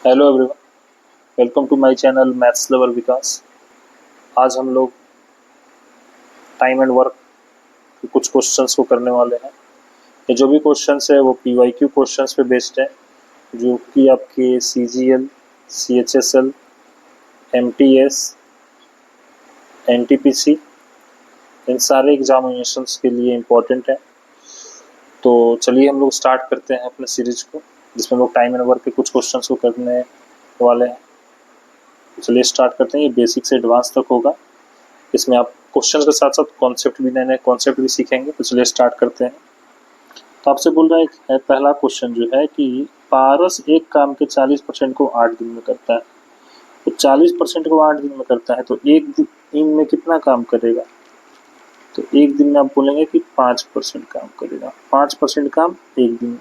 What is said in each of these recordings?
Hello everyone, welcome to my channel maths lover Vikas. आज हम लोग टाइम एंड वर्क के कुछ क्वेश्चंस को करने वाले हैं। ये जो भी क्वेश्चंस है वो पीवाईक्यू क्वेश्चंस पे बेस्ड है, जो कि आपके सीजीएल, सीएचएसएल, एमटीएस, एनटीपीसी इन सारे एग्जामिनेशंस के लिए इम्पोर्टेंट है। तो चलिए हम लोग स्टार्ट करते हैं अपने सीरीज को, जिसमें लोग टाइम एंड वर्क के कुछ क्वेश्चंस को करने वाले हैं। चलिए स्टार्ट करते हैं। ये बेसिक से एडवांस तक होगा। इसमें आप क्वेश्चन के साथ साथ कॉन्सेप्ट भी, नए नए कॉन्सेप्ट भी सीखेंगे। तो चलिए स्टार्ट करते हैं। तो आपसे बोल रहा है पहला क्वेश्चन जो है कि पारस एक काम के 40% को 8 दिन में करता है। तो 40% को 8 दिन में करता है तो एक दिन में कितना काम करेगा? तो एक दिन में आप बोलेंगे कि 5% काम करेगा। 5% काम एक दिन में।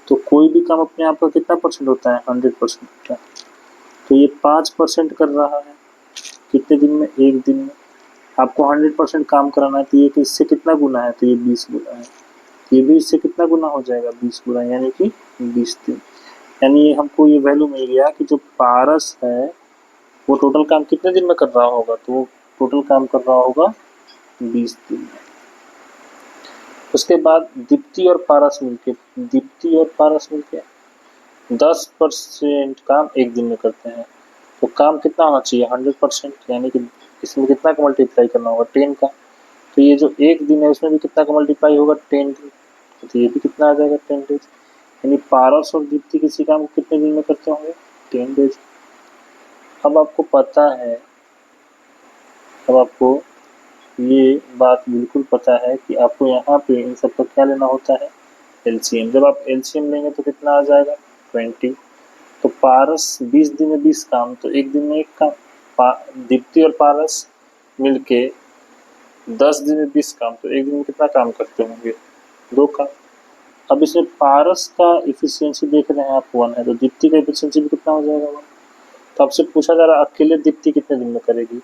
तो कोई भी काम अपने आप का कितना परसेंट होता है? 100% होता है। तो ये 5% कर रहा है कितने दिन में? एक दिन में। आपको 100% काम कराना है तो ये इससे कितना गुना है? तो ये 20 गुना है। ये भी इससे कितना गुना हो जाएगा? 20 गुना, यानी कि 20 दिन। यानी हमको ये वैल्यू मिल गया कि जो पारस है वो टोटल काम कितने दिन में कर रहा होगा? तो वो टोटल काम कर रहा होगा 20 दिन में। उसके बाद दीप्ति और पारस मिलके 10% काम एक दिन में करते हैं। तो काम कितना होना चाहिए? 100%, यानी कि इसमें कितना का मल्टीप्लाई करना होगा? 10 का। तो ये जो एक दिन है उसमें भी कितना का मल्टीप्लाई होगा? 10 दिन। तो ये भी कितना आ जाएगा? 10 डेज। यानी पारस और दीप्ति किसी काम को कितने दिन में करते होंगे? 10 डेज। अब आपको पता है, अब आपको ये बात बिल्कुल पता है कि आपको यहाँ पे इन सब का क्या लेना होता है? एलसीएम। जब आप एलसीएम लेंगे तो कितना आ जाएगा? 20। तो पारस 20 दिन में 20 काम, तो एक दिन में एक काम। दीप्ति और पारस मिलके 10 दिन में 20 काम, तो एक दिन में कितना काम करते होंगे? 2 काम। अब इसमें पारस का इफिशियंसी देख रहे हैं आप 1 है, तो दीप्ति का इफिशियंसी भी कितना हो जाएगा? 1। तो आपसे पूछा जा रहा है अकेले दीप्ति कितने दिन में करेगी?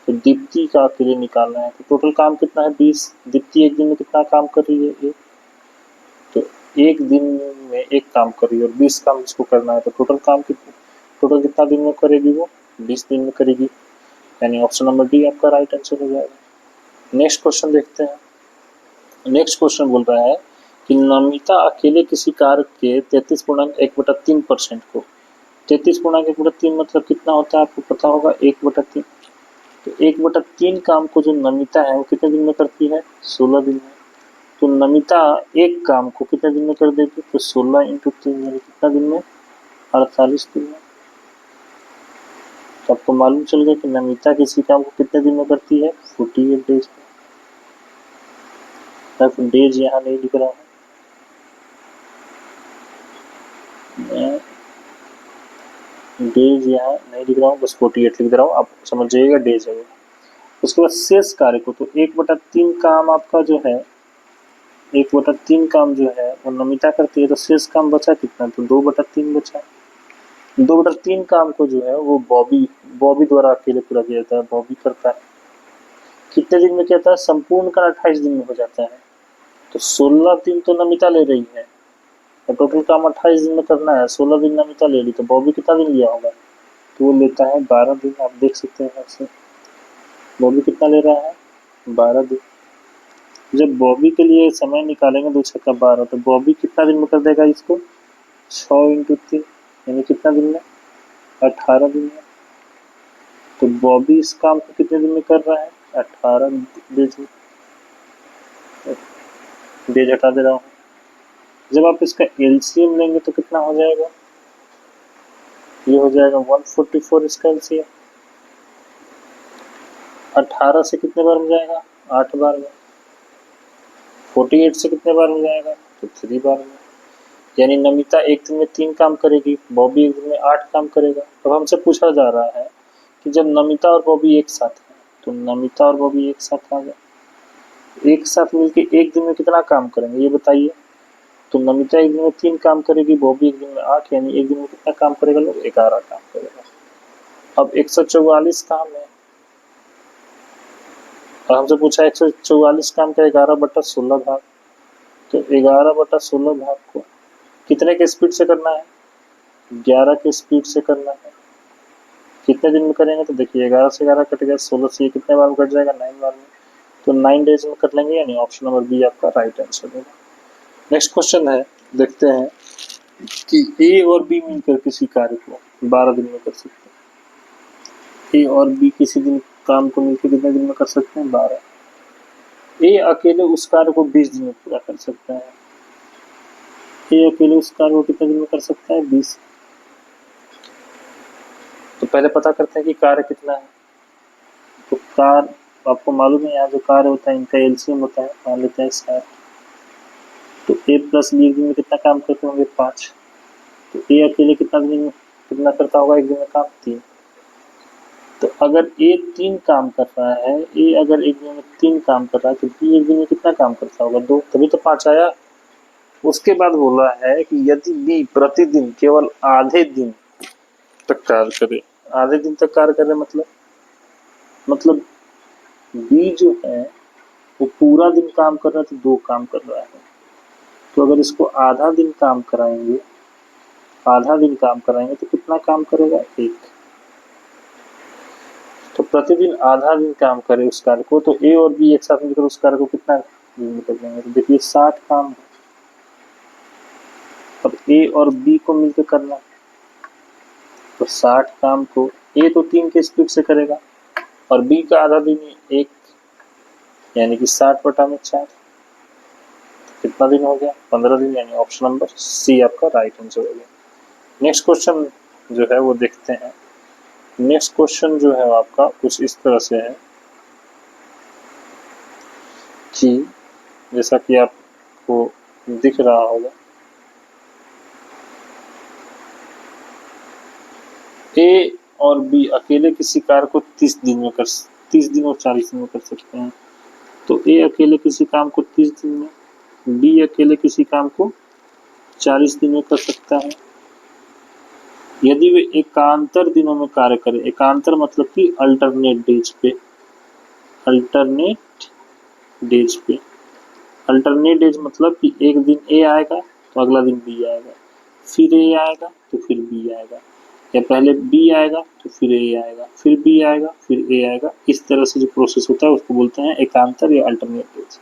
तो दीप्ति का अकेले निकालना है। तो टोटल काम कितना है? 20। दीप्ति एक दिन में कितना काम कर रही है? 1। तो एक दिन में एक काम कर रही है और 20 काम इसको करना है। तो टोटल काम कितना दिन में करेगी? वो 20 दिन में करेगी। यानी ऑप्शन नंबर डी आपका राइट आंसर हो जाएगा। नेक्स्ट क्वेश्चन देखते हैं। नेक्स्ट क्वेश्चन बोल रहा है कि नमिता अकेले किसी कार्य के 33.1/3% को, 33.1/3 मतलब कितना होता है? आपको पता होगा, 1/3। तो 1/3 काम को जो नमिता है वो कितने दिन में करती है? 16 दिन में। तो नमिता एक काम को कितने दिन में कर देगी? तो 16 × 3 यानी कितना दिन में? 48 दिन में। तो आपको मालूम चल गया कि नमिता किसी काम को कितने दिन में करती है? 48 डेज में। डेज यहाँ नहीं लिख रहा हूँ, डेज यहाँ नहीं लिख रहा हूँ, बस 48 लिख रहा हूँ, आप समझ जाइएगा डेज है वो। उसके बाद शेष कार्य को, तो 1/3 काम आपका जो है, 1/3 काम जो है वो नमिता करती है। तो शेष काम बचा कितना? तो 2/3 बचा। 2/3 काम को जो है वो बॉबी द्वारा अकेले पूरा किया जाता है। बॉबी करता है। कितने दिन में कहता है? संपूर्ण का 28 दिन में हो जाता है। तो 16 दिन तो नमिता ले रही है, तो टोटल काम 28 दिन में करना है। 16 दिन नमिता ले ली, तो बॉबी कितना दिन लिया होगा? तो वो लेता है 12 दिन। आप देख सकते हैं यहाँ से बॉबी कितना ले रहा है? 12 दिन। जब बॉबी के लिए समय निकालेंगे 2 छक्का 12, तो बॉबी कितना दिन में कर देगा इसको? 6 × 3 यानी कितना दिन में? 18 दिन में। तो बॉबी इस काम को कितने दिन में कर रहा है? 18 डेज में। डेज हटा दे रहा हूँ। जब आप इसका एलसीएम लेंगे तो कितना हो जाएगा? ये हो जाएगा 144 इसका एलसीएम। 18 से कितने बार हो जाएगा? 8 बार में। 48 से कितने बार हो जाएगा? तो 3 बार में। यानी नमिता एक दिन में 3 काम करेगी, बॉबी एक दिन में 8 काम करेगा। अब हमसे पूछा जा रहा है कि जब नमिता और बॉबी एक साथ है, तो नमिता और बॉबी एक साथ आ गए, एक साथ मिलके एक दिन में कितना काम करेंगे ये बताइए? तो नमिता एक दिन में 3 काम करेगी, बॉबी एक दिन में 8, यानी एक दिन में कितना काम करेगा लोग? 11 काम करेगा। अब 144 काम है और हमसे पूछा 144 काम का 11/16 भाग। तो 11/16 भाग को कितने के स्पीड से करना है? 11 के स्पीड से करना है। कितने दिन में करेंगे? तो देखिए 11 से 11 कट गया, 16 से ये कितने बार में कट जाएगा? 9 बार में। तो 9 डेज में कर लेंगे, यानी ऑप्शन नंबर बी आपका राइट आंसर होगा। नेक्स्ट क्वेश्चन है, देखते हैं कि ए और बी मिलकर किसी कार्य को 12 दिन में कर सकते हैं। ए और बी किसी दिन काम को मिलकर कितने दिन में कर सकते हैं? 12। ए अकेले उस कार्य को 20 दिन में पूरा कर सकता है। ए अकेले उस कार्य को कितने दिन में कर सकता है? 20। तो पहले पता करते हैं कि कार्य कितना है। तो कार्य आपको मालूम है, यहाँ जो कार्य होता है इनका एलसीएम होता है, मान लेते हैं 7। तो ए प्लस बी एक दिन में कितना काम करते होंगे? 5। तो ए अकेले कितना करता होगा एक दिन में काम? 3। तो अगर ए 3 काम कर रहा है, ए अगर एक दिन में 3 काम कर रहा है, तो बी एक दिन में कितना काम करता होगा? 2, तभी तो 5 आया। उसके बाद बोला है कि यदि बी प्रतिदिन केवल आधे दिन तक कार्य करे। आधे दिन तक कार्य करे मतलब बी जो है वो पूरा दिन काम कर रहा है, तो 2 काम कर रहा है। तो अगर इसको आधा दिन काम कराएंगे तो कितना काम करेगा? 1। तो प्रतिदिन आधा दिन काम करे उस कार्य को, तो ए और बी एक साथ मिलकर उस कार्य को कितना दिन में कर देंगे? तो देखिए 60 काम है। अब ए और बी को मिलकर करना, तो 60 काम को ए तो 3 के स्पीड से करेगा और बी का आधा दिन 1, यानी कि 60/4। कितना दिन हो गया? 15 दिन, यानी ऑप्शन नंबर सी आपका राइट आंसर हो गया। नेक्स्ट क्वेश्चन जो है वो देखते हैं। नेक्स्ट क्वेश्चन जो है आपका कुछ इस तरह से है कि जैसा कि आपको दिख रहा होगा, ए और बी अकेले किसी कार्य को 30 दिन और 40 दिन में कर सकते हैं। तो ए अकेले किसी काम को 30 दिन में, बी अकेले किसी काम को 40 दिन में कर सकता है। यदि वे एकांतर दिनों में कार्य करें, एकांतर मतलब कि अल्टरनेट डेज पे, अल्टरनेट डेज मतलब कि एक दिन ए आएगा तो अगला दिन बी आएगा, फिर ए आएगा तो फिर बी आएगा, या पहले बी आएगा तो फिर ए आएगा, फिर बी आएगा फिर ए आएगा। इस तरह से जो प्रोसेस होता है उसको बोलते हैं एकांतर या अल्टरनेट डेज।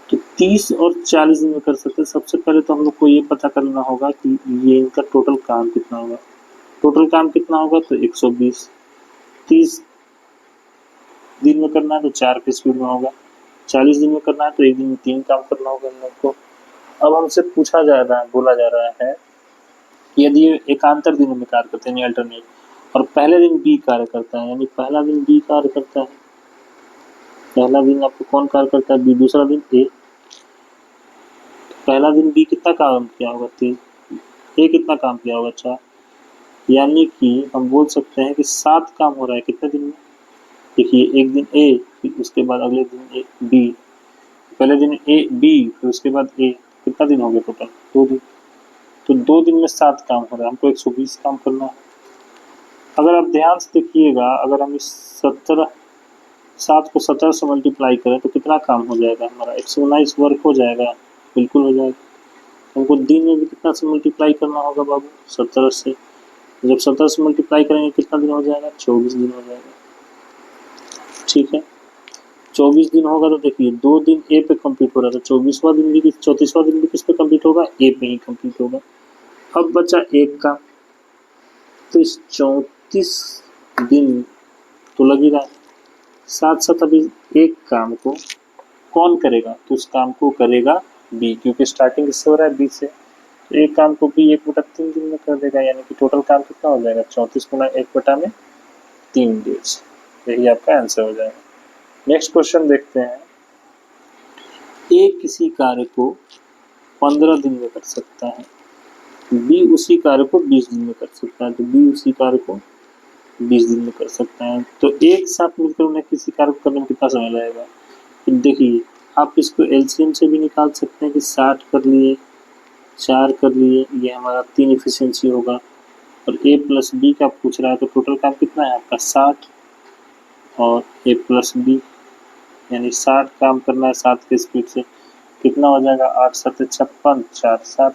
तो 30 और 40 दिन में कर सकते हैं। सबसे पहले तो हम लोग को ये पता करना होगा कि ये इनका टोटल काम कितना होगा। टोटल काम कितना होगा? तो 120। 30 दिन में करना है तो 4 की स्पीड में होगा। 40 दिन में करना है तो एक दिन में 3 काम करना होगा इन लोग को। अब हमसे बोला जा रहा है कि यदि ये एकांतर दिनों में कार्य करते हैं अल्टरनेट, और पहले दिन बी कार्य करता है, यानी पहला दिन बी कार्य करता है, पहला दिन आपको कौन कार्य करता है? बी। दूसरा दिन ए। पहला दिन बी कितना काम किया होगा? 3। ए कितना काम किया होगा? 4। यानी कि हम बोल सकते हैं कि 7 काम हो रहा है कितने दिन में? देखिए एक दिन ए, फिर उसके बाद अगले दिन ए बी, पहले दिन ए बी, फिर उसके बाद ए, कितना दिन हो गया टोटल? 2 दिन। तो 2 दिन में 7 काम हो रहा है, हमको 120 काम करना है। अगर आप ध्यान से देखिएगा, अगर हम इस 7 को 17 से मल्टीप्लाई करें तो कितना काम हो जाएगा हमारा? 119 वर्क हो जाएगा, बिल्कुल हो जाएगा। हमको दिन में भी कितना से मल्टीप्लाई करना होगा बाबू? 17 से। जब 17 से मल्टीप्लाई करेंगे कितना दिन हो जाएगा? 24 दिन हो जाएगा। ठीक है, 24 दिन होगा तो देखिए 2 दिन ए पे कंप्लीट हो रहा था, 34वां दिन भी किस पे कंप्लीट होगा? ए पे ही कंप्लीट होगा। अब बचा एक काम, तो इस 34 दिन तो लग ही रहा है, साथ साथ अभी एक काम को कौन करेगा? तो उस काम को करेगा बी, क्योंकि स्टार्टिंग इससे हो रहा है बी से। तो एक काम को बी 1/3 दिन में कर देगा, यानी कि टोटल काम कितना हो जाएगा? 34 गुना 1/3 डेज। यही आपका आंसर हो जाएगा। नेक्स्ट क्वेश्चन देखते हैं। ए किसी कार्य को 15 दिन में कर सकता है, बी उसी कार्य को 20 दिन में कर सकता है। तो बी उसी कार्य को 20 दिन में कर सकता है, तो एक साथ मिलकर उन्हें किसी कार्य को करने में कितना समय लगेगा? तो देखिए आप इसको एलसीएम से भी निकाल सकते हैं कि 60 कर लिए, 4 कर लिए, ये हमारा 3 इफिशियंसी होगा। और ए प्लस बी का पूछ रहा है, तो टोटल काम कितना है आपका? 60 और ए प्लस बी, यानी 60 काम करना है 7 के स्पीड से, कितना हो जाएगा? 8 7 56, 4 7,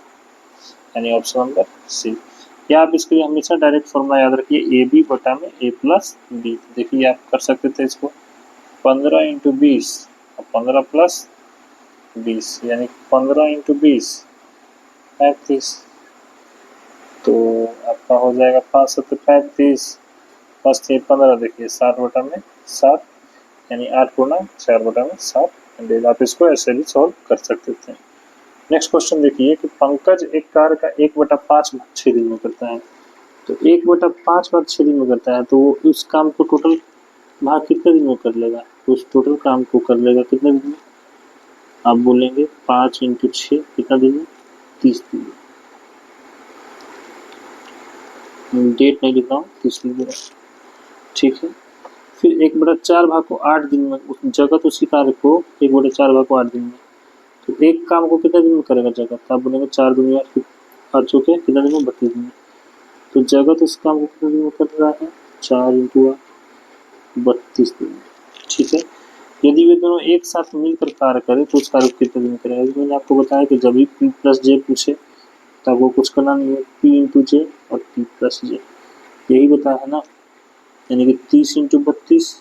यानी ऑप्शन नंबर सी। या आप इसके लिए हमेशा डायरेक्ट फॉर्मूला याद रखिए, ए बी बटा में ए प्लस बी। देखिए आप कर सकते थे इसको 15 इंटू 20 और 15 प्लस 20 यानी 15 इंटू 20 35। तो आपका हो जाएगा 5 सत्तर 35 5 6 15। देखिए 7 बटा में 7 यानी 8 गुना 4 बटा में 7। आप इसको ऐसे भी सॉल्व कर सकते थे। नेक्स्ट क्वेश्चन देखिए कि पंकज एक कार का 1/5 भाग 6 दिन में करता है। तो 1/5 भाग 6 दिन में करता है, तो वो उस काम को टोटल भाग कितने दिन में कर लेगा? तो उस टोटल काम को कर लेगा कितने दिन में? आप बोलेंगे 5 इंटू 6 कितना दिन में? 30 दिन में। डेट नहीं लिख रहा हूँ, 30 दिन में। ठीक है, फिर 1/4 भाग को 8 दिन में, उस जगत उसी कार्य को 1/4 भाग को 8 दिन में, तो एक काम को कितने दिन में करेगा जगत? आप बोलेंगे 4 दिन में, कर चुके कितने दिन में? 32 दिन में। तो जगत उस काम को कितने दिन में कर रहा है? 4 इंटू 32 दिन में। ठीक है, यदि वे दोनों एक साथ मिलकर कार्य करें तो उस कार्य को कितने दिन में करेगा? मैंने आपको बताया कि जब भी पी प्लस जे पूछे तब वो कुछ करना नहीं है, पी इंटू जे और पी प्लस जे, यही बताया है ना। यानी कि 30 इंटू 32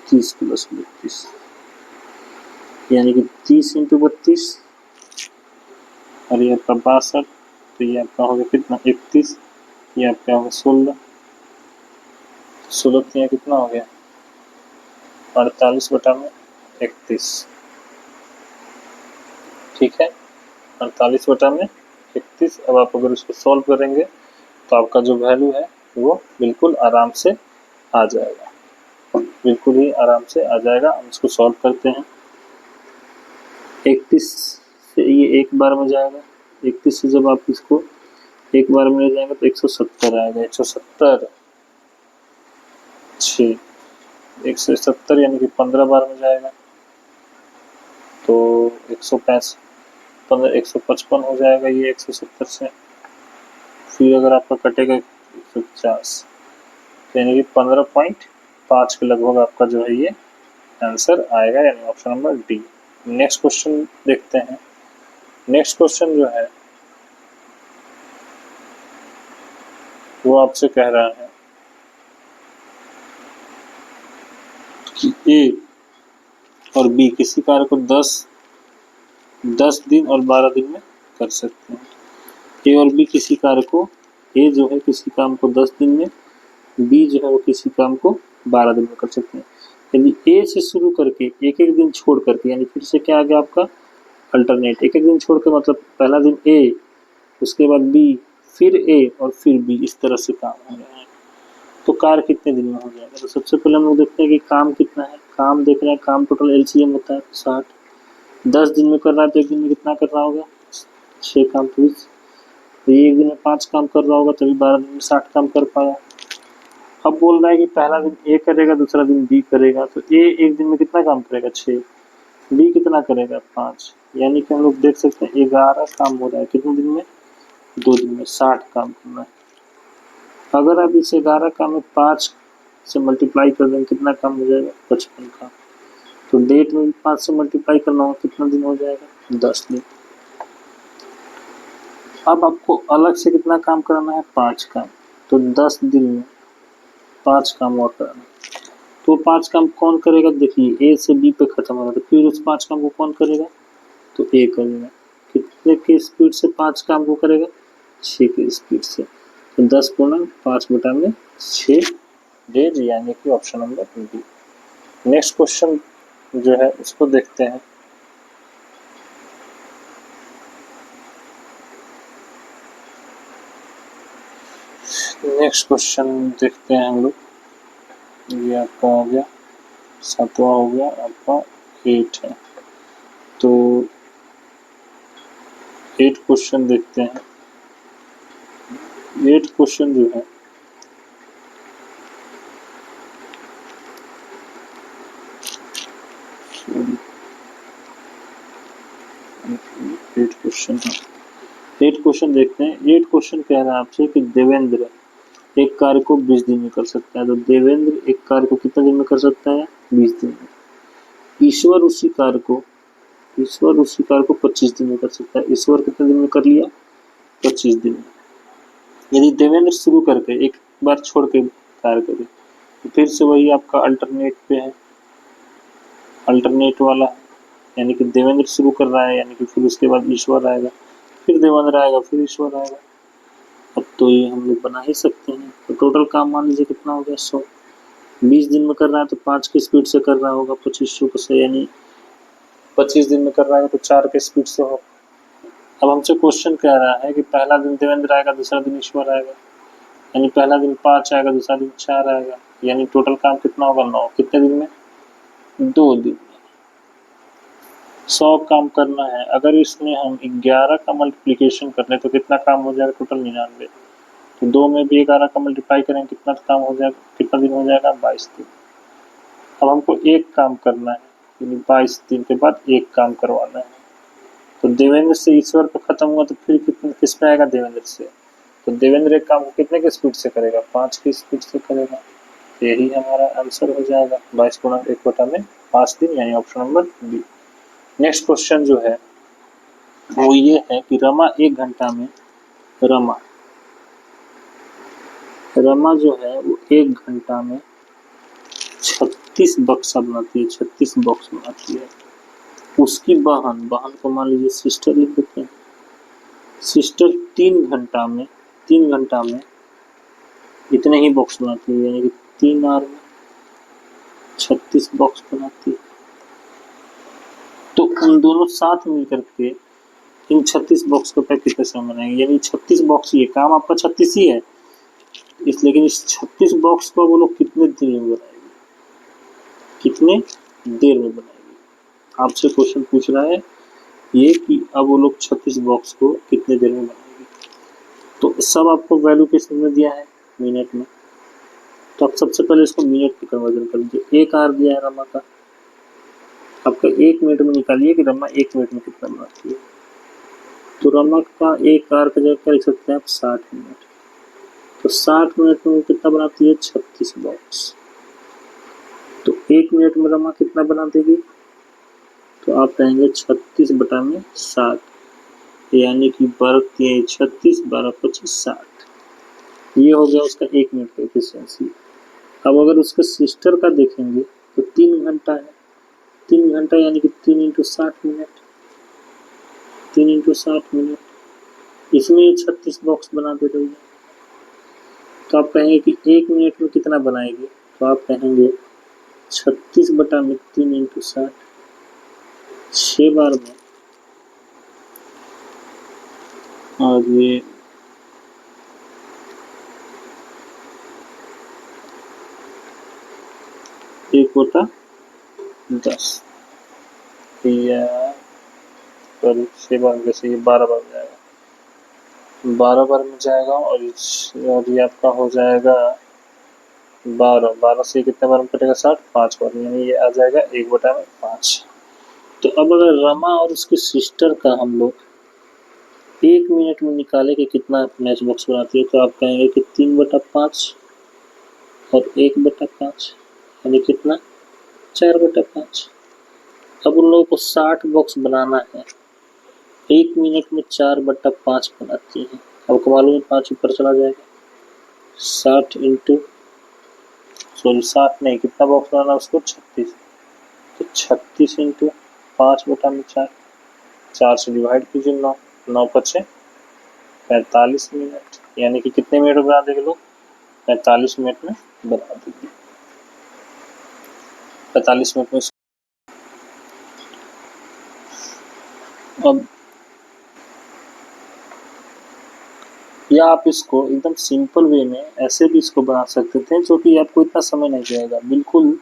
30 प्लस 32 यानी कि 30 इंटू 32 और ये आपका 62, तो ये आपका हो गया कितना? 31। ये आपका हो गया 16 16 कितना हो गया? 48 बटा में 31। ठीक है, 48 बटा में 31। अब आप अगर उसको सॉल्व करेंगे तो आपका जो वैल्यू है वो बिल्कुल आराम से आ जाएगा, बिल्कुल ही आराम से आ जाएगा। हम इसको सॉल्व करते हैं। 31 से ये एक बार में जाएगा, 31 से जब आप इसको एक बार में ले जाएंगे तो 170 आएगा। 170 6 170 यानी कि 15 बार में जाएगा तो 165 155 हो जाएगा ये 170 से। फिर अगर आपका कटेगा 150 यानी कि 15.5 के लगभग आपका जो है ये आंसर आएगा, यानी option number D. Next question देखते हैं। नेक्स्ट क्वेश्चन जो है वो आपसे कह रहा है कि ए और बी किसी कार्य को 10 दिन और 12 दिन में कर सकते हैं। ए और बी किसी कार्य को, ए जो है किसी काम को 10 दिन में, बी जो है वो किसी काम को 12 दिन में कर सकते हैं। यदि ए से शुरू करके एक एक दिन छोड़ करके, यानी फिर से क्या आ गया आपका अल्टरनेट, एक एक दिन छोड़ के मतलब पहला दिन ए, उसके बाद बी, फिर ए और फिर बी, इस तरह से काम हो रहा है, तो कार्य कितने दिन में हो जाएगा? तो सबसे पहले हम लोग देखते हैं कि काम कितना है। काम देख रहे हैं, काम टोटल एलसीएम होता है 60। 10 दिन में कर रहा है तो एक दिन में कितना कर रहा होगा? 6 काम। तो ये एक दिन में 5 काम कर रहा होगा, तभी 12 दिन में 60 काम कर पाया। अब बोल रहा है कि पहला दिन ए करेगा, दूसरा दिन बी करेगा, तो ए एक दिन में कितना काम करेगा? 6। बी कितना करेगा? 5। यानी कि हम लोग देख सकते हैं 11 काम हो रहा है कितने दिन में? 2 दिन में 60 काम करना है। अगर आप इस 11 काम में 5 से मल्टीप्लाई कर देंगे कितना काम हो जाएगा? 55 काम। तो डेट में 5 से मल्टीप्लाई करना होगा, कितना दिन हो जाएगा? 10 दिन। अब आपको अलग से कितना काम कराना है? 5 काम। तो 10 दिन में 5 काम और कराना। तो 5 काम कौन करेगा? देखिए ए से बी पे खत्म हो रहा है, तो फिर उस 5 काम को कौन करेगा? तो ए करेगा। कितने की स्पीड से 5 काम को करेगा? 6 की स्पीड से। तो 10 गुना 5 बटा में 6 डेज, यानी कि option number D. Next question जो है उसको देखते हैं। नेक्स्ट क्वेश्चन देखते हैं हम लोग। ये आपका हो गया 7वां, हो गया आपका 8 है। तो 8 क्वेश्चन देखते हैं। 8 क्वेश्चन जो है एट क्वेश्चन देखते हैं। 8 क्वेश्चन कह रहा है आपसे कि देवेंद्र एक कार्य को 20 दिन में कर सकता है। तो देवेंद्र एक कार्य को कितने दिन में कर सकता है? 20 दिन में। ईश्वर उसी कार्य को 25 दिन में कर सकता है। ईश्वर कितने दिन में कर लिया? 25 दिन में। यदि देवेंद्र शुरू करके एक बार छोड़ के कार्य करे तो फिर से वही आपका अल्टरनेट पे है, अल्टरनेट वाला है, यानी कि देवेंद्र शुरू कर रहा है, यानी कि फिर उसके बाद ईश्वर आएगा, फिर देवेंद्र आएगा, फिर ईश्वर आएगा। अब तो ये हम लोग बना ही सकते हैं। तो टोटल काम मान लीजिए कितना हो गया 100। 20 दिन में कर रहा है तो 5 की स्पीड से कर रहा होगा 2500 से, यानी 25 दिन में कर रहा है तो 4 के स्पीड से हो। अब हमसे क्वेश्चन कह रहा है कि पहला दिन देवेंद्र आएगा, दूसरा दिन ईश्वर आएगा, यानी पहला दिन 5 आएगा, दूसरा दिन 4 आएगा, यानी टोटल काम कितना होगा 9। कितने दिन में? 2 दिन में 100 काम करना है। अगर इसमें हम 11 का मल्टीप्लिकेशन कर ले तो कितना काम हो जाएगा? टोटल 99। तो 2 में भी 11 का मल्टीप्लाई करेंगे कितना काम हो जाएगा, कितना दिन हो जाएगा? 22 दिन। अब हमको एक काम करना है, यानी 22 दिन के बाद एक काम करवाना है। तो देवेंद्र से ईश्वर पे खत्म हुआ तो फिर कितने किस पे आएगा? देवेंद्र से। तो देवेंद्र एक काम को कितने की स्पीड से करेगा? 5 की स्पीड से करेगा। यही हमारा आंसर हो जाएगा 22 गुणा 1/5 दिन, यानी option number B. Next question जो है वो ये है कि रमा 1 घंटा में रमा जो है वो 1 घंटा में 36 बक्सा बनाती है, 36 बॉक्स बनाती है। उसकी बहन को मान लीजिए सिस्टर लिख देते हैं। सिस्टर 3 घंटा में इतने ही बॉक्स बनाती है, यानी कि 3 आवर में 36 बॉक्स बनाती है। तो उन दोनों साथ मिलकर के इन 36 बॉक्स को पैक कितने समय बनाएंगे? यानी 36 बॉक्स, ये काम आपका 36 ही है, लेकिन इस 36 बॉक्स को वो लोग कितने दिन में बनाएंगे, कितने देर में बनाएंगे? आपसे क्वेश्चन पूछ रहा है ये कि अब वो लोग 36 बॉक्स को कितने देर में बनाएंगे। तो सब आपको वैल्यू किस में दिया है? मिनट में। तो आप सबसे पहले इसको मिनट में कन्वर्जन कर लीजिए। 1 आवर दिया है रमा का, आपका 1 मिनट में निकालिए कि रमा 1 मिनट में कितना बनाती है। तो रमा का 1 आवर का जगह क्या लिख सकते हैं आप? 60 मिनट। तो 60 मिनट में वो कितना बनाती है? 36 बॉक्स। तो 1 मिनट में रमा कितना बना देगी? तो आप कहेंगे 36/60, यानी कि 36, 12, 25, 60। ये हो गया उसका 1 मिनट का एफिशिएंसी। अब अगर उसके सिस्टर का देखेंगे तो 3 घंटा है। 3 घंटा यानी कि 3 × 60 मिनट, 3 × 60 मिनट, इसमें 36 बॉक्स बना दे रही है। तो आप कहेंगे कि 1 मिनट में कितना बनाएगी? तो आप कहेंगे 36/3 × 60, 6 बार में। और ये एक होता 10 या 6 बार में, जैसे ये 12 बार में जाएगा, 12 बार में जाएगा। और ये आपका हो जाएगा 12 से कितने बार में कटेगा? 60, 5 बार में, यानी ये आ जाएगा 1/5। तो अब अगर रमा और उसकी सिस्टर का हम लोग 1 मिनट में निकाले कि कितना मैच बॉक्स बनाती है, तो आप कहेंगे कि 3/5 और 1/5, यानी कितना? 4/5। अब उन लोगों को 60 बॉक्स बनाना है, 1 मिनट में 4/5 बनाती है। अब मालूम है 5 ऊपर चला जाएगा, 60 नहीं, कितना बॉक्स बनाना उसको? 36। तो 36 × 5/4, 4 से डिवाइड कीजिए, 9 बचे 45 मिनट, यानी कि कितने मिनट में बना देंगे लोग? 45 मिनट में बना देंगे। 45 मिनट में। अब या आप इसको एकदम सिंपल वे में ऐसे भी इसको बना सकते थे, जो कि आपको इतना समय नहीं जाएगा, बिल्कुल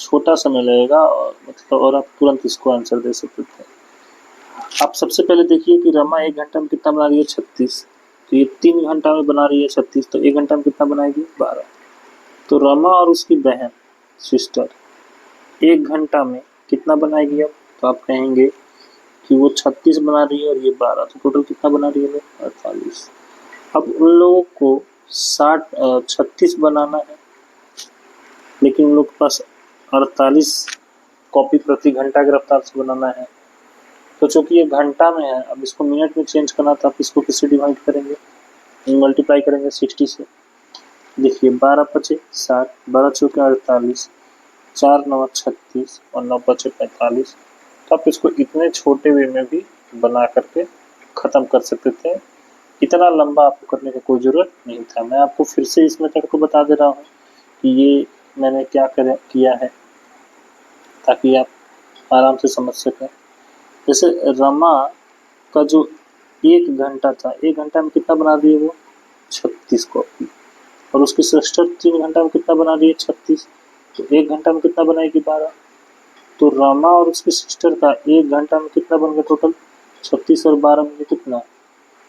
छोटा समय लगेगा, मतलब, और आप तुरंत इसको आंसर दे सकते थे। आप सबसे पहले देखिए कि रमा 1 घंटा में कितना बना रही है? 36। तो ये 3 घंटा में बना रही है 36, तो 1 घंटा में कितना बनाएगी? 12। तो रमा और उसकी बहन सिस्टर 1 घंटा में कितना बनाएगी? अब तो आप कहेंगे कि वो 36 बना रही है और ये 12, तो टोटल कितना बना रही है? 48। अब उन लोगों को 36 बनाना है, लेकिन उन लोग के पास 48 कॉपी प्रति घंटा की रफ्तार से बनाना है। तो चूंकि ये घंटा में है, अब इसको मिनट में चेंज करना, तो आप इसको किससे डिवाइड करेंगे? मल्टीप्लाई करेंगे 60 से। देखिए 12 पचे 60, 12 चौके 48, 4 9 36 और 9 पचे 45। तो आप इसको इतने छोटे वे में भी बना करके ख़त्म कर सकते थे। इतना लंबा आपको करने की कोई ज़रूरत नहीं था। मैं आपको फिर से इस मेथड को बता दे रहा हूँ कि ये मैंने क्या किया है, ताकि आप आराम से समझ सकें। जैसे रमा का जो 1 घंटा था, 1 घंटा में कितना बना दिए वो 36 कॉपी, और उसकी सिस्टर 3 घंटा में कितना बना दिए 36, तो 1 घंटा में कितना बनाएगी 12। तो रमा और उसकी सिस्टर का 1 घंटा में कितना बन गया टोटल 36 और 12 में कितना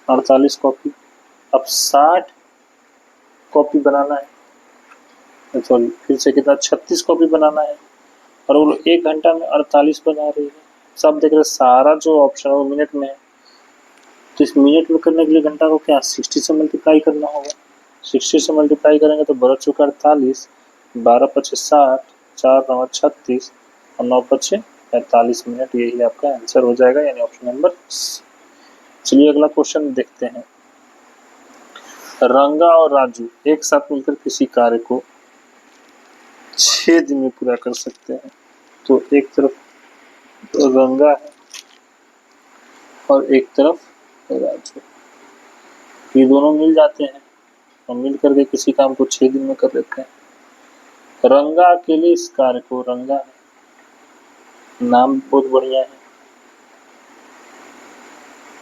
48 कॉपी। अब 60 कॉपी बनाना है, सॉरी फिर से कितना 36 कॉपी बनाना है, और वो 1 घंटा में 48 बना रही है। सब देख रहे सारा जो ऑप्शन है वो मिनट में है, तो इस मिनट में करने के लिए घंटा को क्या 60 से मल्टीप्लाई करना होगा। 60 से मल्टीप्लाई करेंगे तो 12 चौके 48, 12 पचे 60, 4 9 36 और 9 पचे 45 मिनट। यही आपका आंसर हो जाएगा, यानी ऑप्शन नंबर सी। चलिए अगला क्वेश्चन देखते हैं। रंगा और राजू एक साथ मिलकर किसी कार्य को 6 दिन में पूरा कर सकते हैं। तो एक तरफ रंगा है और एक तरफ राजू, ये दोनों मिल जाते हैं और मिल करके किसी काम को 6 दिन में कर लेते हैं। रंगा अकेले इस कार्य को, रंगा है, नाम बहुत बढ़िया है,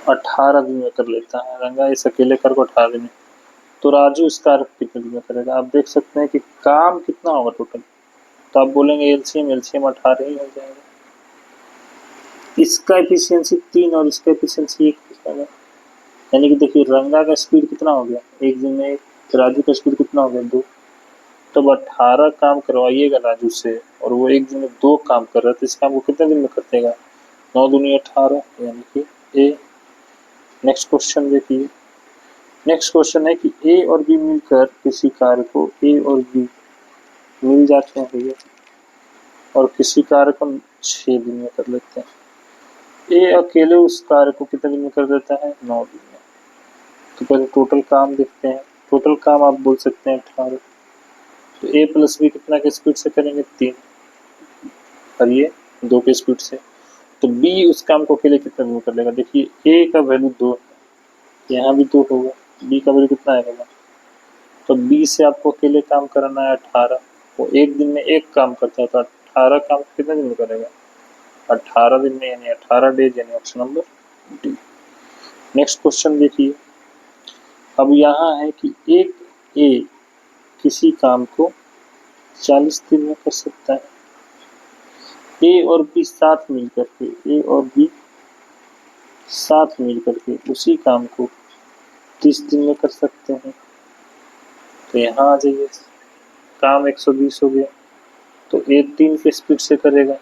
18 दिन में कर लेता है। रंगा इस अकेले कार्य को 18 दिन में। तो राजू इस कार्य को कितने दिन में करेगा। आप देख सकते हैं कि काम कितना होगा टोटल, तो आप बोलेंगे एलसीएम 18 ही हो जाएगा। इसका एफिशिएंसी 3 और इसका एफिशिएंसी 1 हो जाएगा, यानी कि देखिए रंगा का स्पीड कितना हो गया एक दिन में, राजू का स्पीड कितना हो गया 2। तब 18 काम करवाइएगा राजू से और वो एक दिन में 2 काम कर रहा है, तो इस काम को कितने दिन में कर देगा 9 दूनी 18, यानी कि ए। नेक्स्ट क्वेश्चन देखिए। नेक्स्ट क्वेश्चन है कि ए और बी मिलकर किसी कार्य को, ए और बी मिल जाते हैं भैया और किसी कार्य को 6 दिन में कर लेते हैं। ए अकेले उस कार्य को कितने दिन में कर देता है 9 दिन में। तो पहले टोटल काम देखते हैं। टोटल काम आप बोल सकते हैं 18। तो ए प्लस बी कितना के स्पीड से करेंगे 3 और ये 2 के स्पीड से। तो बी उस काम को अकेले कितने दिन में कर लेगा। देखिए ए का वैल्यू 2 है, यहाँ भी 2 होगा, बी का वैल्यू कितना आएगा। तो बी से आपको अकेले काम कराना है 18, वो एक दिन में 1 काम करता है, तो 18 काम कितने दिन में करेगा 18 दिन में, यानी 18 डेज, यानी option number D. Next question देखिए। अब यहाँ है कि एक ए किसी काम को 40 दिन में कर सकता है। ए और बी साथ मिलकर के, ए और बी साथ मिलकर के उसी काम को 30 दिन में कर सकते हैं। तो यहाँ आ जाइए, काम 120 हो गया, तो ए 3 के स्पीड से करेगा,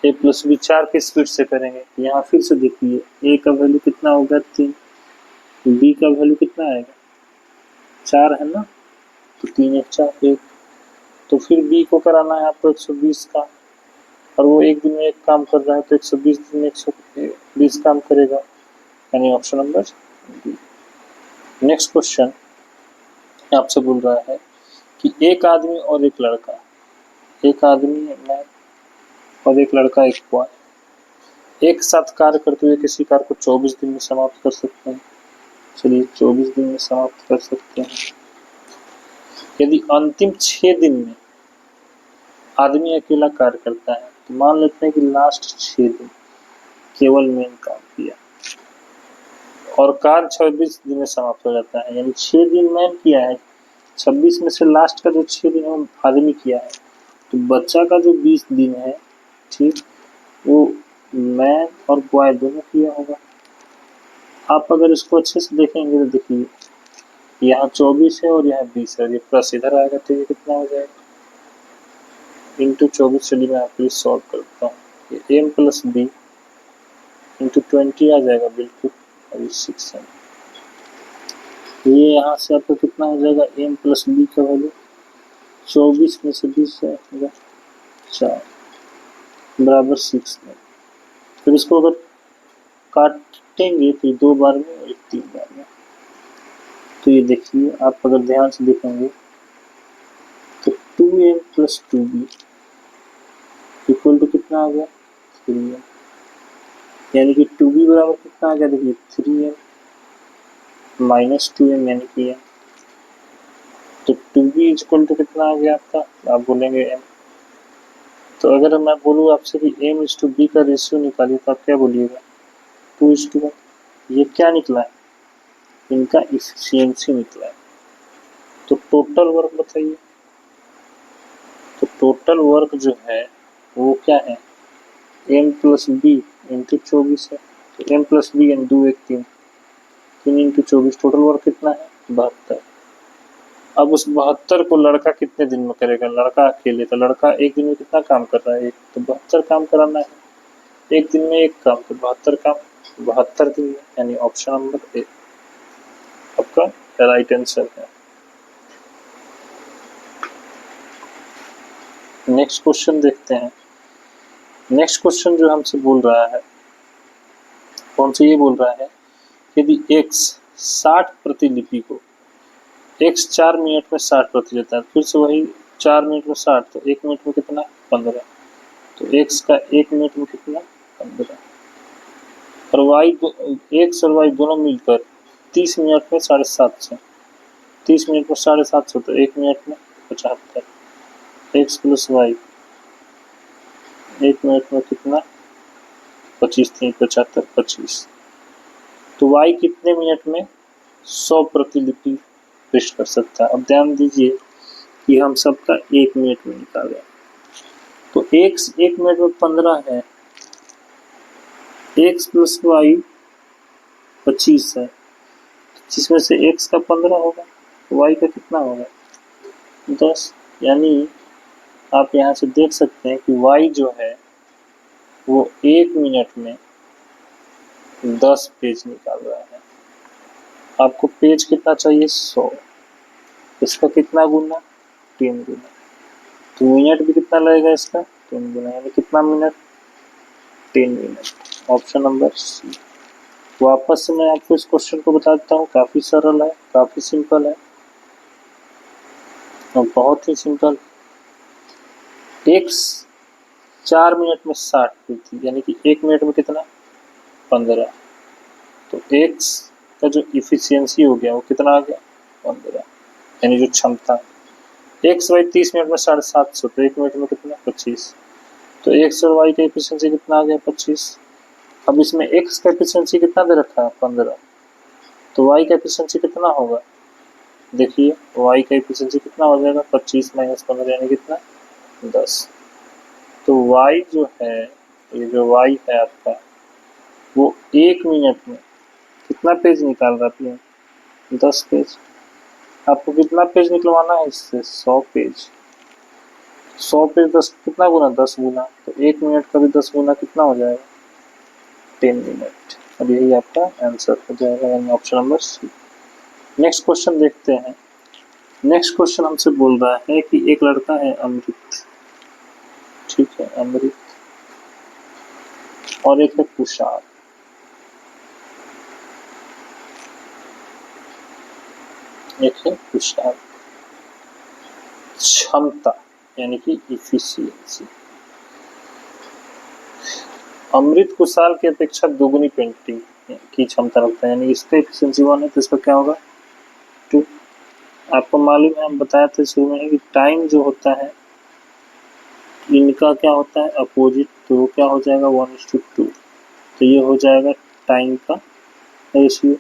ए प्लस बी 4 के स्पीड से करेंगे। यहाँ फिर से देखिए ए का वैल्यू कितना होगा 3, बी का वैल्यू कितना आएगा 4 है ना, तो 3 1 4 1। तो फिर बी को कराना है आपको 120 का, और वो एक दिन में 1 काम कर रहा है, तो 120 दिन में 120 काम करेगा, यानी option number D. Next question आपसे बोल रहा है कि एक आदमी और एक लड़का, एक आदमी मैन और एक लड़का एक बॉय एक साथ कार्य करते हुए किसी कार्य को 24 दिन में समाप्त कर सकते हैं। चलिए 24 दिन में समाप्त कर सकते हैं। यदि अंतिम 6 दिन में आदमी अकेला कार्य करता है, तो मान लेते हैं कि लास्ट 6 दिन केवल मैन काम किया और कार्य 26 दिन में समाप्त हो जाता है, यानी 6 दिन मैन किया है, 26 में से लास्ट का जो 6 दिन है वो आदमी किया है, तो बच्चा का जो 20 दिन है, ठीक, वो मैन और बॉय दोनों किया होगा। आप अगर इसको अच्छे से देखेंगे तो देखिए यहाँ 24 है और यहाँ 20 है, ये प्लस इधर आएगा, तो ये कितना हो जाएगा इंटू 24। चलिए मैं आपके लिए सॉल्व करता हूँ। ये एम प्लस बी इंटू 20 आ जाएगा बिल्कुल, और ये 6 है। ये यहाँ से आपको कितना हो जाएगा एम प्लस बी का वैल्यू 24 में से 20 जाएगा 4 बराबर 6 में। फिर इसको अगर काटेंगे तो 2 बार में और 3 बार में, तो ये देखिए, आप अगर ध्यान से देखेंगे तो 2m plus 2b equal to कितना आ गया 3m, यानी कि 2b बराबर कितना आ गया, देखिए 3m माइनस 2m यानी कि m। तो 2b इक्वल टू कितना आ गया आपका, आप बोलेंगे m। तो अगर मैं बोलूँ आपसे कि m इज टू b का रेशियो निकालिए तो आप क्या बोलिएगा 2:1। ये क्या निकला है, इनका इफिशियंसी निकला है। तो टोटल वर्क बताइए, तो टोटल वर्क जो है वो क्या है m प्लस बी इंटू 24 है। तो m प्लस बी यानी 2 1 3 3 इंटू 24, टोटल वर्क कितना है 72। अब उस 72 को लड़का कितने दिन में करेगा, लड़का अकेले, तो लड़का एक दिन में कितना काम कर रहा है, एक, तो 72 काम कराना है एक दिन में, एक काम, तो 72 काम 72 दिन में, यानी ऑप्शन नंबर ए आपका राइट आंसर है। नेक्स्ट क्वेश्चन देखते हैं। नेक्स्ट क्वेश्चन जो हमसे बोल रहा है, कौन से, ये बोल रहा है यदि x 60 प्रतिलिपि को x 4 मिनट में 60 प्रति लेता है, फिर से वही 4 मिनट में 60, तो 1 मिनट में कितना 15, तो x का 1 मिनट में कितना 15, और y x और y दोनों मिलकर 30 मिनट में 750, 30 मिनट में 750, तो 1 मिनट में 75, x प्लस वाई 1 मिनट में कितना 25 3 75 25, तो y कितने मिनट में 100 प्रतिलिपि पेश कर सकता है। अब ध्यान दीजिए कि हम सबका 1 मिनट में निकाले, तो x 1 मिनट में 15 है, x प्लस वाई 25 है, जिसमें से x का 15 होगा, तो y का कितना होगा 10, यानी आप यहाँ से देख सकते हैं कि y जो है वो 1 मिनट में 10 पेज निकाल रहा है। आपको पेज कितना चाहिए 100, इसका कितना गुना 3 गुना, तो मिनट भी कितना लगेगा इसका 3 गुना, यानी कितना minute 10 minute, option number C. वापस से मैं आपको इस क्वेश्चन को बता देता हूँ, काफी सरल है, काफी सिंपल है और बहुत ही सिंपल। x 4 मिनट में 60 हुई थी, यानी कि 1 मिनट में कितना 15, तो x का जो इफिशियंसी हो गया वो कितना आ गया 15, यानी जो क्षमता, x y 30 मिनट में 750, तो 1 मिनट में कितना 25, तो x और y का एफिशिएंसी कितना आ गया 25। अब इसमें x का एफिशिएंसी कितना दे रखा है 15, तो y का एफिशिएंसी कितना होगा, देखिए y का एफिशिएंसी कितना हो जाएगा 25 माइनस 15 यानी कितना 10। तो y जो है, ये जो y है आपका वो 1 मिनट में कितना पेज निकाल रहा है 10 पेज। आपको कितना पेज निकलवाना है इससे 100 पेज, 100 पेज 10 कितना गुना 10 गुना, तो 1 मिनट का भी 10 गुना कितना हो जाएगा 10 मिनट, और यही आपका आंसर हो जाएगा, यानी option number C. Next question देखते हैं। नेक्स्ट क्वेश्चन हमसे बोल रहा है कि एक लड़का है अमृत, ठीक है अमृत, और एक है कुशाल, एक है कुशाल। क्षमता यानी कि इफिशियंसी, अमृत कुशाल की अपेक्षा दोगुनी पेंटिंग की क्षमता रखता है, यानी इसका एफिशिएंसी 1 है, तो इसका क्या होगा 2। आपको मालूम है, हम बताया था शुरू में कि टाइम जो होता है इनका क्या होता है अपोजिट, तो वो क्या हो जाएगा 1:2, तो ये हो जाएगा टाइम का रेशियो,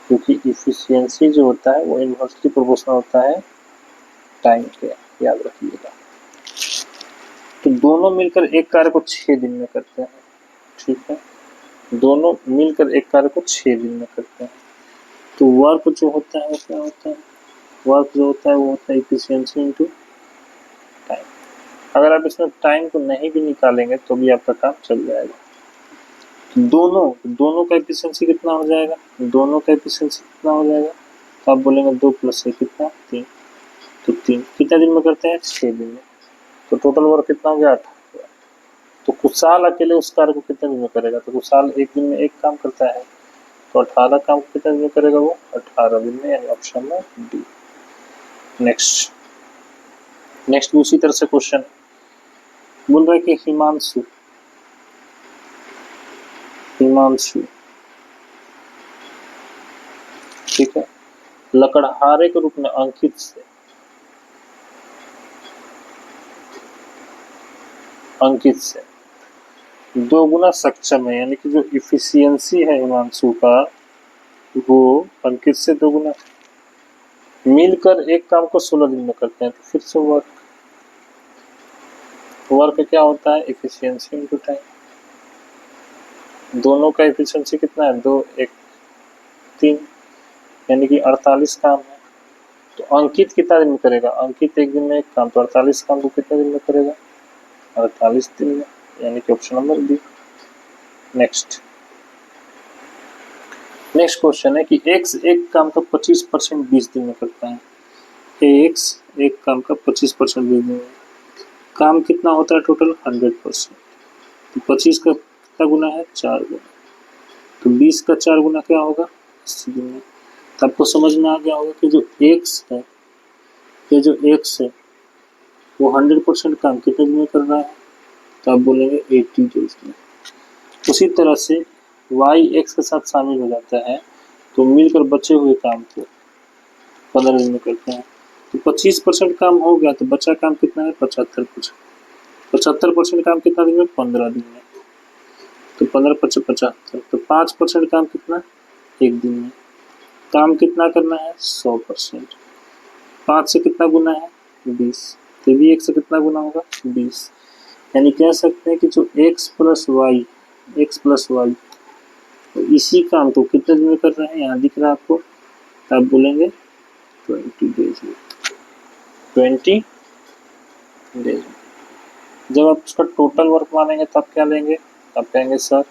क्योंकि इफिशियंसी जो होता है वो इनवर्सली प्रोपोर्शनल होता है टाइम के, याद रखिएगा। तो दोनों मिलकर एक कार्य को 6 दिन में करते हैं, ठीक है, दोनों मिलकर एक कार्य को 6 दिन में करते हैं। तो वर्क जो होता है वो क्या होता है, वर्क जो होता है वो होता है इफिशियंसी इनटू टाइम। अगर आप इसमें टाइम को नहीं भी निकालेंगे तो भी आपका काम चल जाएगा। दोनों का एफिशिएंसी कितना हो जाएगा, दोनों का एफिशिएंसी कितना हो जाएगा, तो आप बोलेंगे 2 + 1 कितना 3, तो 3 कितने दिन में करते हैं 6 दिन में, तो टोटल वर्क कितना हो गया 8। तो कुशाल अकेले उस कार्य को कितने दिन में करेगा, तो कुशाल 1 दिन में एक काम करता है, तो 18 काम कितने दिन में करेगा वो? 18 दिन में, यानी ऑप्शन में डी। नेक्स्ट भी उसी तरह से क्वेश्चन बोल रहा है कि हिमांशु ठीक है, लकड़हारे के रूप में अंकित से 2 गुना सक्षम है, यानी कि जो इफिशियंसी है हिमांशु का वो अंकित से 2 गुना, मिलकर एक काम को 16 दिन में करते हैं। तो फिर से वर्क क्या होता है? Efficiency into time. दोनों का इफिशियंसी कितना है? 2 1 3, यानी कि 48 काम है। तो अंकित कितना दिन में करेगा? अंकित एक दिन में एक काम, तो 48 काम को कितने दिन में करेगा? 48 दिन में, यानी कि option number B. Next question है कि x एक काम का 25% 20 दिन में करता है। x एक काम का 25% 20 दिन में, काम कितना होता है टोटल? 100%। तो 25 का कितना गुना है? 4 गुना। तो 20 का 4 गुना क्या होगा? 80 दिन में। तो आपको समझ में आ गया होगा कि जो x है, ये जो x है वो 100% काम कितने दिन में कर रहा है? तो आप बोलेंगे 80 डेज में। उसी तरह से y x के साथ शामिल हो जाता है, तो मिलकर बचे हुए काम को 15 दिन में करते हैं। तो 25% काम हो गया, तो बचा काम कितना है? 75%। 75% काम कितना दिन में? 15 दिन में। तो 15 5 75, तो 5% काम कितना? एक दिन में। काम कितना करना है? 100%। 5 से कितना गुना है? 20। तो भी 1 से कितना गुना होगा? 20। यानी कह सकते हैं कि जो x प्लस वाई तो इसी काम को कितने दिन में कर रहे हैं? यहाँ दिख रहा है आपको, तो आप बोलेंगे 20 डेज में। 20 डेज में। जब आप उसका टोटल वर्क मानेंगे तब क्या लेंगे? आप कहेंगे सर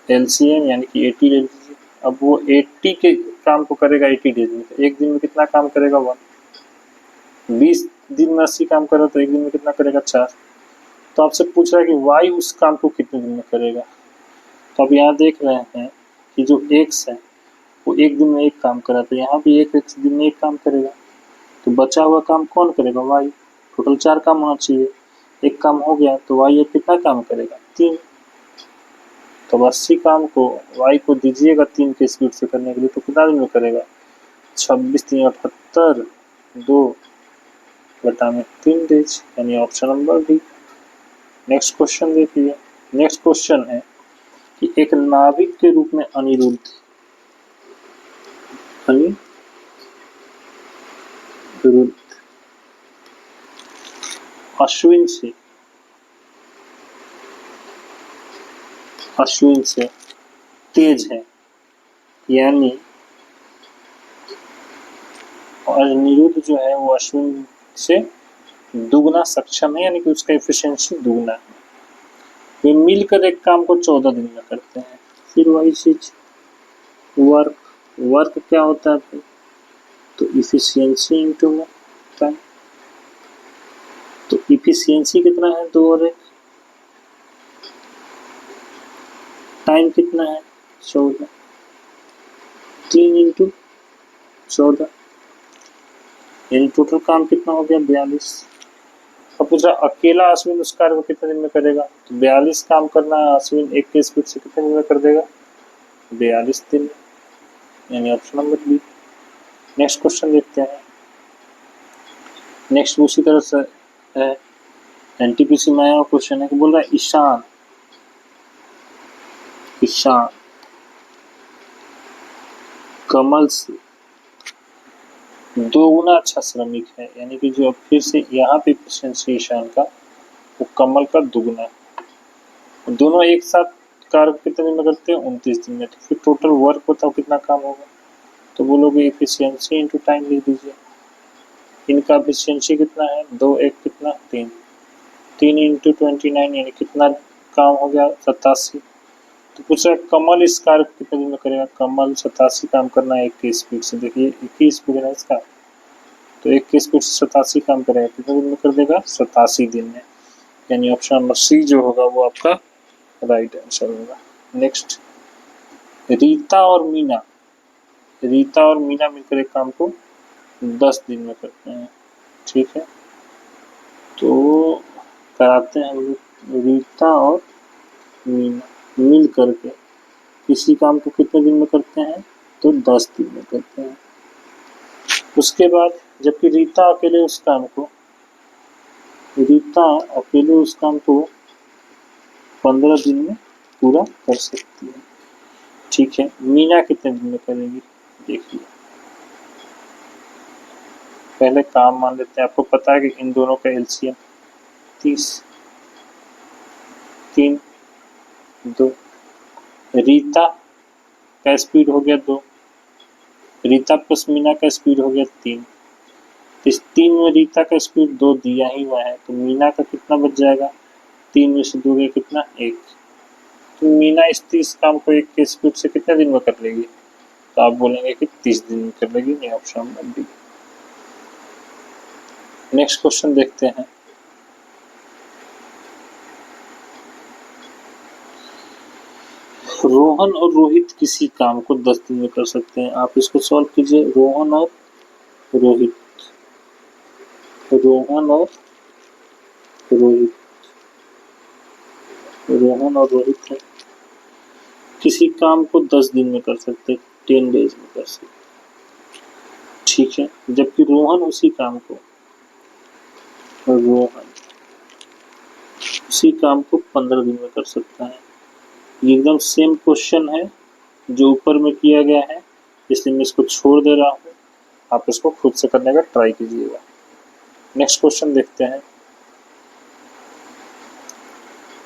एलसीएम, यानी कि 80 ले लीजिए। अब वो 80 के काम को करेगा 80 डेज में, तो एक दिन में कितना काम करेगा? 1। 20 दिन में 80 काम करेगा, तो एक दिन में कितना करेगा? 4। तो आपसे पूछ रहा है कि वाई उस काम को कितने दिन में करेगा। तो अब यहाँ देख रहे हैं कि जो x है वो एक दिन में एक काम करा, तो यहाँ भी एक दिन में एक काम करेगा। तो बचा हुआ काम कौन करेगा? वाई। टोटल 4 काम होना चाहिए, एक काम हो गया, तो वाई कितना काम करेगा? 3। तो 80 काम को वाई को दीजिएगा 3 के स्पीड से करने के लिए, तो कितना दिन में करेगा? 26 3 78, 2 बटा में 3 डेज, यानी option number D. Next question देखिए। नेक्स्ट क्वेश्चन है कि एक नाविक के रूप में अनिरुद्ध अश्विन से तेज है, यानी अनिरुद्ध जो है वो अश्विन से दुगना सक्षम है, यानी कि उसका एफिशिएंसी दुगना है। वे मिलकर एक काम को 14 दिन में करते हैं। फिर वही चीज वर्क क्या होता है फिर? तो इफिशियंसी इंटू टाइम। तो इफिशियंसी कितना है? 2 और 1। टाइम कितना है? 14। 3 इंटू 14, यानी टोटल काम कितना हो गया? 42। अब पूछ रहा अकेला अश्विन उस कार्य को कितने दिन में करेगा? तो 42 काम करना है, अश्विन 1 के स्पीड से कितने दिन में कर देगा? 42 दिन में, यानी option number B. Next question देखते हैं। नेक्स्ट उसी तरह से है, एनटीपीसी में आया क्वेश्चन है कि बोल रहा है ईशान कमल से 2 गुना अच्छा श्रमिक है, यानी कि जो फिर से यहाँ पे एफिशिएंसी ईशान का वो कमल का दुगुना है। दोनों एक साथ कार्य कितने दिन में करते हैं? 29 दिन में। तो फिर टोटल वर्क बताओ कितना काम होगा? तो बोलोगे एफिशिएंसी इंटू टाइम लिख दीजिए। इनका एफिशिएंसी कितना है? 2 1 कितना? 3। 3 इंटू 29, यानी कितना काम हो गया? 87। तो पूछ रहा है कमल इस कार्य को कितने दिन में करेगा? कमल 87 काम करना है 1 की स्पीड से। देखिए 1 की स्पीड है इसका, तो 1 की स्पीड से 87 काम करेगा, कितने दिन में कर देगा? 87 दिन में, यानी ऑप्शन नंबर सी जो होगा वो आपका राइट आंसर होगा। नेक्स्ट रीता और मीना मिलकर एक काम को 10 दिन में करते हैं, ठीक है। तो कराते हैं हम लोग रीता और मीना मिल करके किसी काम को कितने दिन में करते हैं, तो 10 दिन में करते हैं। उसके बाद जबकि रीता अकेले उस काम को 15 दिन में पूरा कर सकती है, ठीक है। मीना कितने दिन में करेगी, देखिए पहले काम मान लेते हैं। आपको पता है कि इन दोनों का एलसीएम 30, 3, 2। रीता का स्पीड हो गया 2, रीता प्लस मीना का स्पीड हो गया 3। इस 3 में रीता का स्पीड 2 दिया ही हुआ है, तो मीना का कितना बच जाएगा, 3 में से 2 गया कितना, 1। तो मीना इस 30 काम को 1 के स्पीड से कितने दिन में कर लेगी, तो आप बोलेंगे कि 30 दिन में कर लेगी, नहीं option number B. Next question देखते हैं। रोहन और रोहित किसी काम को 10 दिन में कर सकते हैं। आप इसको सॉल्व कीजिए। रोहन और रोहित है किसी काम को 10 दिन में कर सकते हैं, 10 डेज में कर सकते हैं, ठीक है। जबकि रोहन उसी काम को 15 दिन में कर सकता है। ये एकदम सेम क्वेश्चन है जो ऊपर में किया गया है, इसलिए मैं इसको छोड़ दे रहा हूँ, आप इसको खुद से करने का ट्राई कीजिएगा। नेक्स्ट क्वेश्चन देखते हैं।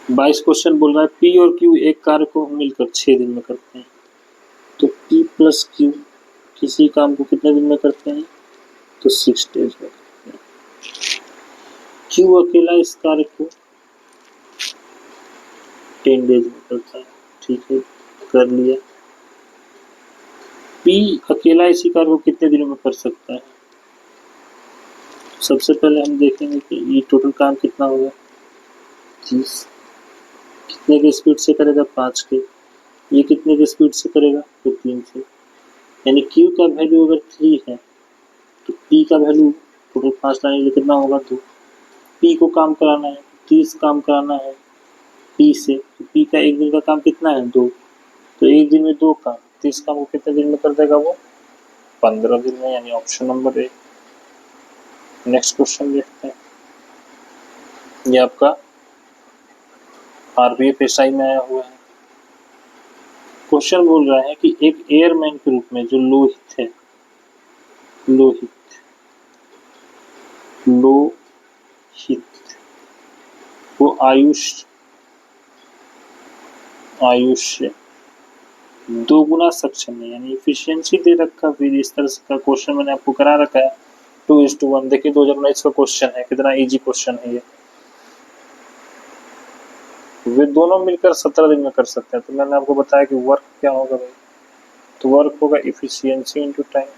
22 क्वेश्चन बोल रहा है पी और क्यू एक कार्य को मिलकर 6 दिन में करते हैं, तो पी प्लस क्यू किसी काम को कितने दिन में करते हैं, तो 6 डेज में करते हैं। क्यू अकेला इस कार्य को 10 डेज में करता है, ठीक है, कर लिया। पी अकेला इसी कार्य को कितने दिनों में कर सकता है, सबसे पहले हम देखेंगे कि ये टोटल काम कितना होगा, 30। कितने की स्पीड से करेगा, 5 के। ये कितने की स्पीड से करेगा, तो 3 से। यानी क्यू का वैल्यू अगर 3 है तो पी का वैल्यू टोटल 5 लाने के लिए कितना होगा, 2। पी को काम कराना है, 30 काम कराना है पी से, तो पी का एक दिन का काम कितना है, 2। तो एक दिन में 2 काम, 30 काम को कितने दिन में कर देगा वो, 15 दिन में, यानी option number A. Next question देखते हैं। ये आपका आरबीएफ एसआई में आया हुआ है। क्वेश्चन बोल रहा है कि एक एयरमैन के रूप में जो लोहित है, वो आयुष्य 2 गुना सक्षम है, यानी इफिशियंसी दे रखा। फिर इस तरह का क्वेश्चन मैंने आपको करा रखा है 2:1। देखिए 2019 का क्वेश्चन है, कितना इजी क्वेश्चन है ये। वे दोनों मिलकर 17 दिन में कर सकते हैं। तो मैंने आपको बताया कि वर्क क्या होगा भाई, तो वर्क होगा इफिशियंसी इंटू टाइम।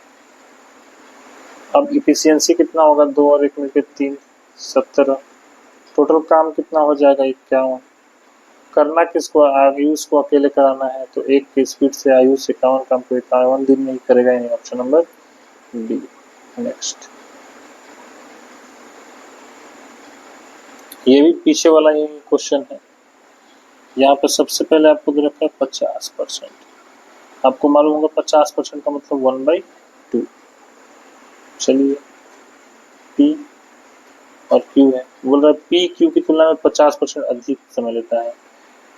अब इफिशियंसी कितना होगा, 2 और 1 मिलकर 3, 17। टोटल काम कितना हो जाएगा, 51। करना किसको, आयुष को अकेले कराना है, तो 1 की स्पीड से आयुष 51 काम को 51 दिन में ही करेगा, यानी ऑप्शन नंबर बी। नेक्स्ट, ये भी पीछे वाला ही क्वेश्चन है। यहाँ पर सबसे पहले आपको दे रखा है 50%। आपको मालूम होगा 50% का मतलब 1/2। चलिए पी और क्यू है, बोल रहा है पी क्यू की तुलना में 50% अधिक समय लेता है।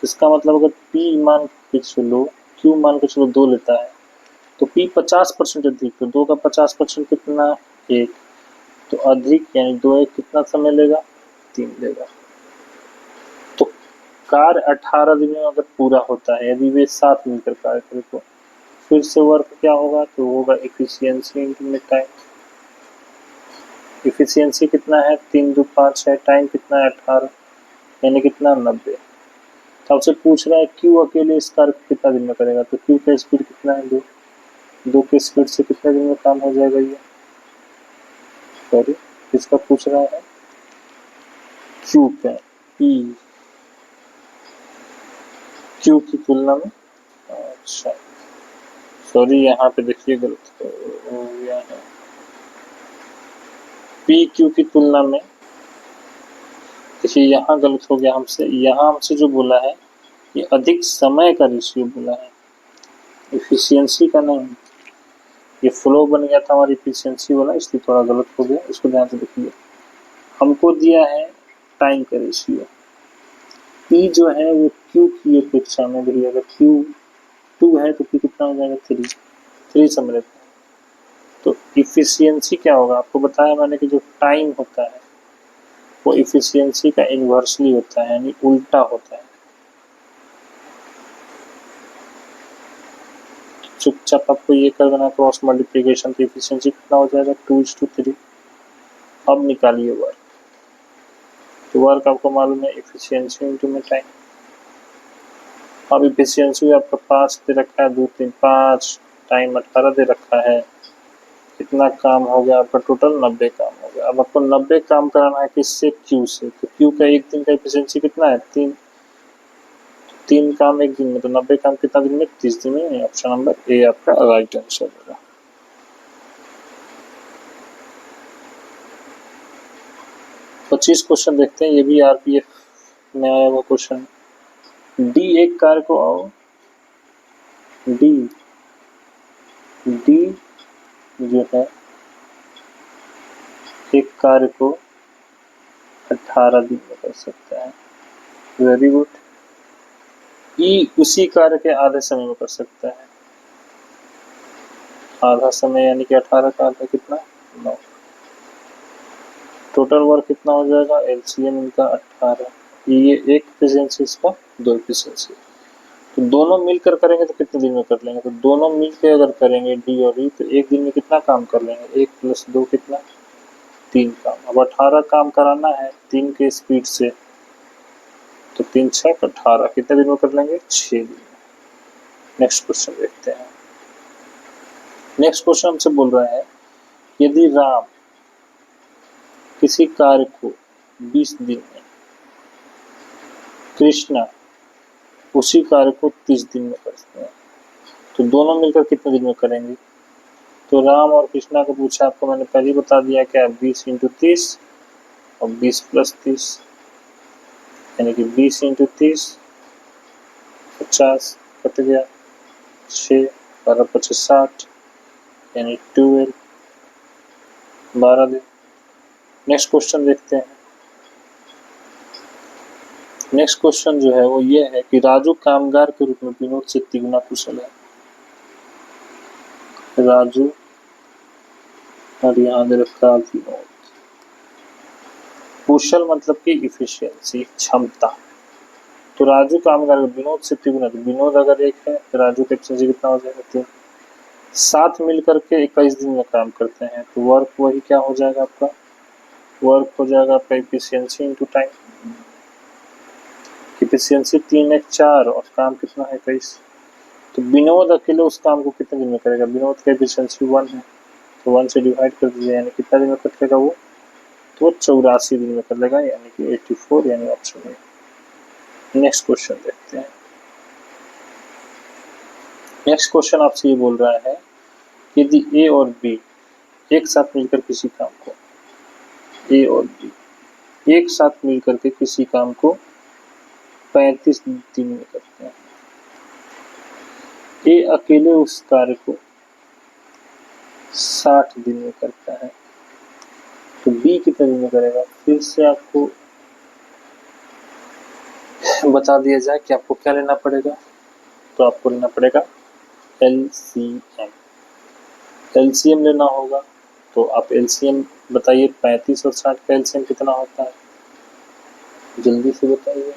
इसका मतलब अगर पी मान के चलो, क्यू मान के चलो 2 लेता है, तो पी 50% अधिक, तो 2 का 50% कितना, 1। तो अधिक यानी 2 1 कितना समय लेगा, 3 लेगा। तो कार्य 18 दिन में अगर पूरा होता है, यदि वे साथ मिलकर कार्य करें, तो फिर से वर्क क्या होगा, तो होगा एफिशिएंसी इनटू टाइम। एफिशिएंसी कितना है, 3 2 5 है, टाइम कितना है 18, यानी कितना 90। तो आपसे पूछ रहा है क्यू अकेले इस कार्य को कितना दिन में करेगा, तो क्यू का स्पीड कितना है, 2 के स्पीड से कितने दिन में काम हो जाएगा ये, सॉरी किसका पूछ रहा है, क्यू का, पी क्यू की तुलना में। अच्छा सॉरी यहाँ पे देखिए गलत हो गया है। पी क्यू की तुलना में देखिए यहाँ गलत हो गया हमसे, यहाँ हमसे जो बोला है ये अधिक समय का रेशियो बोला है, इफिशियंसी का नहीं। ये फ्लो बन गया था हमारी इफिशियंसी वाला, इसलिए थोड़ा गलत हो गया, इसको ध्यान से देखिए। हमको दिया है टाइम का रेशियो, पी जो है वो क्यू की अपेक्षा में भी, अगर क्यू 2 है तो पी कितना हो जाएगा 3 समय रहता है। तो इफिशियंसी क्या होगा, आपको बताया मैंने कि जो टाइम होता है वो इफिशियंसी का इन्वर्सली होता है, यानी उल्टा होता है। चुपचाप आपको ये कर देना क्रॉस मल्टीप्लिकेशन, तो इफिशियंसी कितना हो जाएगा 2:3। अब निकालिए वर्क, तो वर्क आपको मालूम है इफिशियंसी इंटू में टाइम। अब इफिशियंसी आपका 5 दे रखा है, 2 3 5, टाइम 18 दे रखा है। कितना काम हो गया आपका, टोटल 90 काम हो गया। अब आपको 90 काम कराना है किससे, क्यू से। तो क्यू का एक दिन का इफिशियंसी कितना है 3 काम एक दिन में, तो 90 काम कितना दिन में 30 दिन में। ऑप्शन नंबर ए आपका राइट आंसर होगा। 25 क्वेश्चन देखते हैं, ये भी आरपीएफ में आया हुआ क्वेश्चन। डी एक कार को आओ, डी जो है एक कार्य को 18 दिन में कर सकता है, वेरी गुड। ई उसी कार्य के आधे समय में कर सकता है, आधा समय यानी कि 18 का आधा कितना 9। टोटल वर्क कितना हो जाएगा, एलसीएम इनका 18, ये एक एफिशिएंसी, इसका 2 एफिशिएंसी। तो दोनों मिलकर करेंगे तो कितने दिन में कर लेंगे, तो दोनों मिलकर अगर करेंगे डी और ई तो एक दिन में कितना काम कर लेंगे, 1 + 2 कितना 3 काम। अब 18 काम कराना है 3 के स्पीड से, तो 3 × 6 = 18, कितने दिन में कर लेंगे 6 दिन में। नेक्स्ट क्वेश्चन देखते हैं। नेक्स्ट क्वेश्चन हमसे बोल रहा है यदि राम किसी कार्य को 20 दिन में, कृष्णा उसी कार्य को 30 दिन में करते हैं, तो दोनों मिलकर कितने दिन में करेंगे। तो राम और कृष्णा को पूछा, आपको मैंने पहले ही बता दिया क्या, 20 × 30 और 20 + 30, यानी कि 20 × 30 50 कट गया, 6 12 × 5 60, यानी 12 दिन। नेक्स्ट क्वेश्चन देखते हैं। नेक्स्ट क्वेश्चन जो है वो ये है कि राजू कामगार के रूप में विनोद से 3 गुना कुशल है। राजू और यहाँ दे रखा विनोद, कुशल मतलब कि इफिशियंसी, क्षमता। तो राजू कामगार विनोद से 3 गुना, तो विनोद अगर 1 है तो राजू का एफिशिएंसी कितना हो जाएगा 3। साथ मिलकर के 21 दिन में काम करते हैं, तो वर्क वही क्या हो जाएगा आपका, वर्क हो जाएगा आपका इफिशियंसी इंटू टाइम। इफिशियंसी 3 × 4 और काम कितना है 21। तो विनोद अकेले उस काम को कितने दिन में करेगा, विनोद का एफिशिएंसी 1 है, तो 1 से डिवाइड कर दीजिए, यानी कितना दिन में करेगा वो, तो 84 दिन में कर लेगा, यानी कि 84, यानी ऑप्शन है। नेक्स्ट क्वेश्चन देखते हैं। नेक्स्ट क्वेश्चन आपसे ये बोल रहा है यदि ए और बी एक साथ मिलकर किसी काम को, ए और बी एक साथ मिलकर के किसी काम को 35 दिन में करते हैं, ए अकेले उस कार्य को 60 दिन में करता है, तो बी कितने दिन में करेगा। फिर से आपको बता दिया जाए कि आपको क्या लेना पड़ेगा, तो आपको लेना पड़ेगा एलसीएम। एलसीएम लेना होगा, तो आप एलसीएम बताइए, 35 और 60 का एलसीएम कितना होता है, जल्दी से बताइए।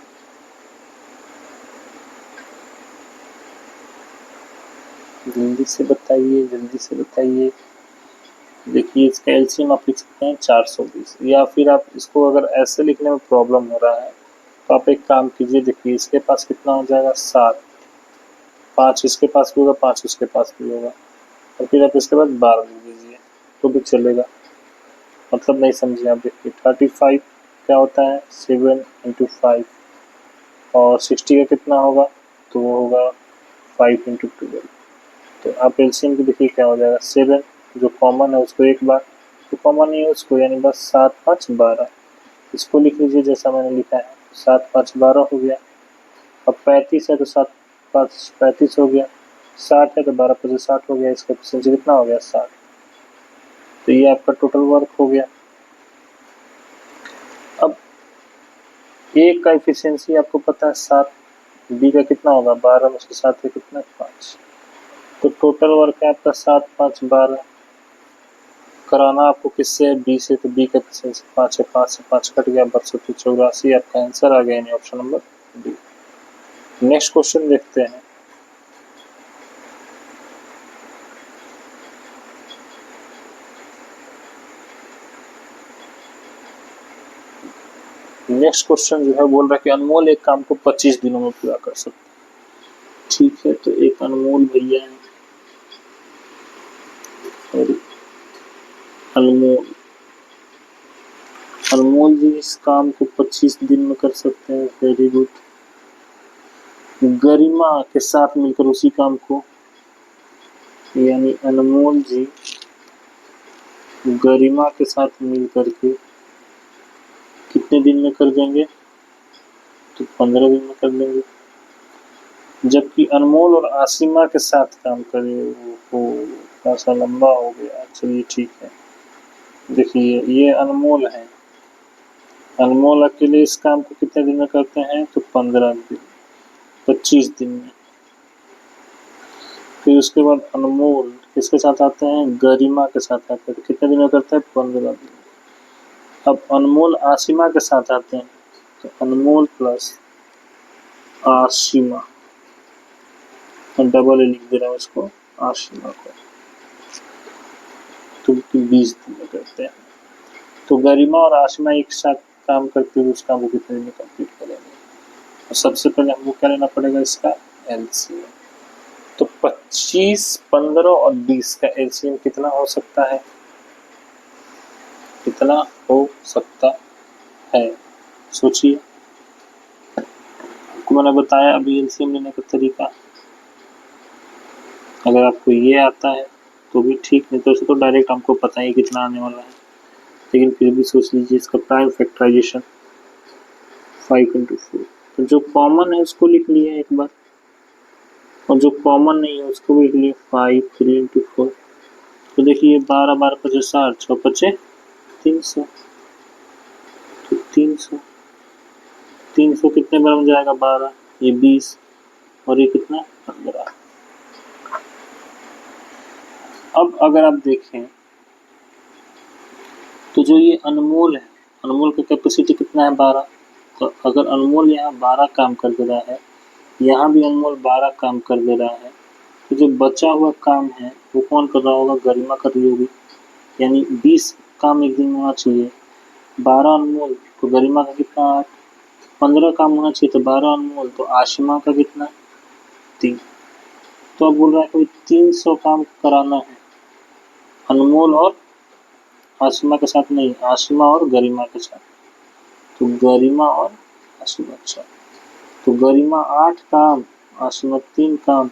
जल्दी से बताइए, जल्दी से बताइए। देखिए इसका एलसीएम आप लिख सकते हैं 420, या फिर आप इसको अगर ऐसे लिखने में प्रॉब्लम हो रहा है तो आप एक काम कीजिए, देखिए इसके पास कितना हो जाएगा 7, 5 इसके पास भी होगा, 5 उसके पास भी होगा, और फिर आप इसके बाद 12 लिख दीजिए तो भी चलेगा। मतलब नहीं समझे आप, देखिए 35 क्या होता है 7 × 5, और 60 का कितना होगा, तो वो होगा 5 × 12, तो आप एलसीएम की देखिए क्या हो जाएगा, 7 जो कॉमन है उसको एक बार, जो कॉमन नहीं है उसको, यानी बस 7 5 12, इसको लिख लीजिए जैसा मैंने लिखा है, 7 5 12 हो गया। अब 35 है तो 7 5 35 हो गया, 60 है तो 12 5 60 हो गया, इसका एफिशिएंसी कितना हो गया 60। तो ये आपका टोटल वर्क हो गया। अब ए का एफिशिएंसी आपको पता है 7, बी का कितना होगा 12 में से 7 का कितना 5, तो टोटल वर्क है आपका 7 5 12। कराना आपको किससे है, बी से, तो बी का एफिशिएंसी 5 है, 5 से 5 कट गया, 62 84, आपका आंसर आ गया, यानी option number D. Next question देखते हैं। नेक्स्ट क्वेश्चन जो है बोल रहा है कि अनमोल एक काम को 25 दिनों में पूरा कर सकता है। ठीक है, तो एक अनमोल भैया है, अनमोल अनमोल जी इस काम को 25 दिन में कर सकते हैं, वेरी गुड। गरिमा के साथ मिलकर उसी काम को, यानी अनमोल जी गरिमा के साथ मिलकर के कितने दिन में कर देंगे, तो 15 दिन में कर देंगे। जबकि अनमोल और आसिमा के साथ काम करे वो थोड़ा सा लंबा हो गया, चलिए ठीक है। देखिए ये अनमोल है, अनमोल अकेले इस काम को कितने दिन में करते हैं, तो 15 दिन, 25 दिन में। फिर उसके बाद अनमोल किसके साथ आते हैं, गरिमा के साथ आते हैं, तो कितने दिन में करते हैं, 15 दिन। अब अनमोल आसिमा के साथ आते हैं, तो अनमोल प्लस आसिमा, डबल लिख दे रहा हूँ इसको, आसिमा को, तो 20 दिन में करते हैं। तो गरिमा और आसिमा एक साथ काम करते हुए उस काम को कितने दिन में कंप्लीट करेंगे। तो सबसे पहले हमको क्या लेना पड़ेगा, इसका एलसीएम। तो 25 15 और 20 का एलसीएम कितना हो सकता है, कितना हो सकता है, सोचिए। आपको मैंने बताया अभी एलसीएम लेने का तरीका, अगर आपको ये आता है तो भी ठीक, नहीं तो तो डायरेक्ट हमको पता ही कितना आने वाला है, लेकिन फिर भी सोच लीजिए इसका प्राइम फैक्टराइजेशन 5 × 4। तो जो कॉमन है उसको लिख लिया एक बार, और जो कॉमन नहीं है उसको भी लिख लिया 5 3 × 4। तो देखिए 12 12 5 60, 6 5 300, तो 300 कितने बार में जाएगा 12, ये 20 और ये कितना 15। अब अगर आप देखें तो जो ये अनमोल है, अनमोल का कैपेसिटी कितना है 12, तो अगर अनमोल यहाँ 12 काम कर दे रहा है, यहाँ भी अनमोल 12 काम कर दे रहा है, तो जो बचा हुआ काम है वो कौन कर रहा होगा, गरिमा कर रही होगी, यानी 20 काम एक दिन में होना चाहिए, 12 अनमोल तो गरिमा का कितना 8, 15 काम होना चाहिए तो 12 अनमोल, तो आशिमा का कितना 3। तो अब बोल रहा है कि 300 काम कराना है अनमोल और आशिमा के साथ, नहीं आशिमा और गरिमा के साथ, तो गरिमा और आशिमा के साथ, तो गरिमा 8 काम, आशिमा 3 काम,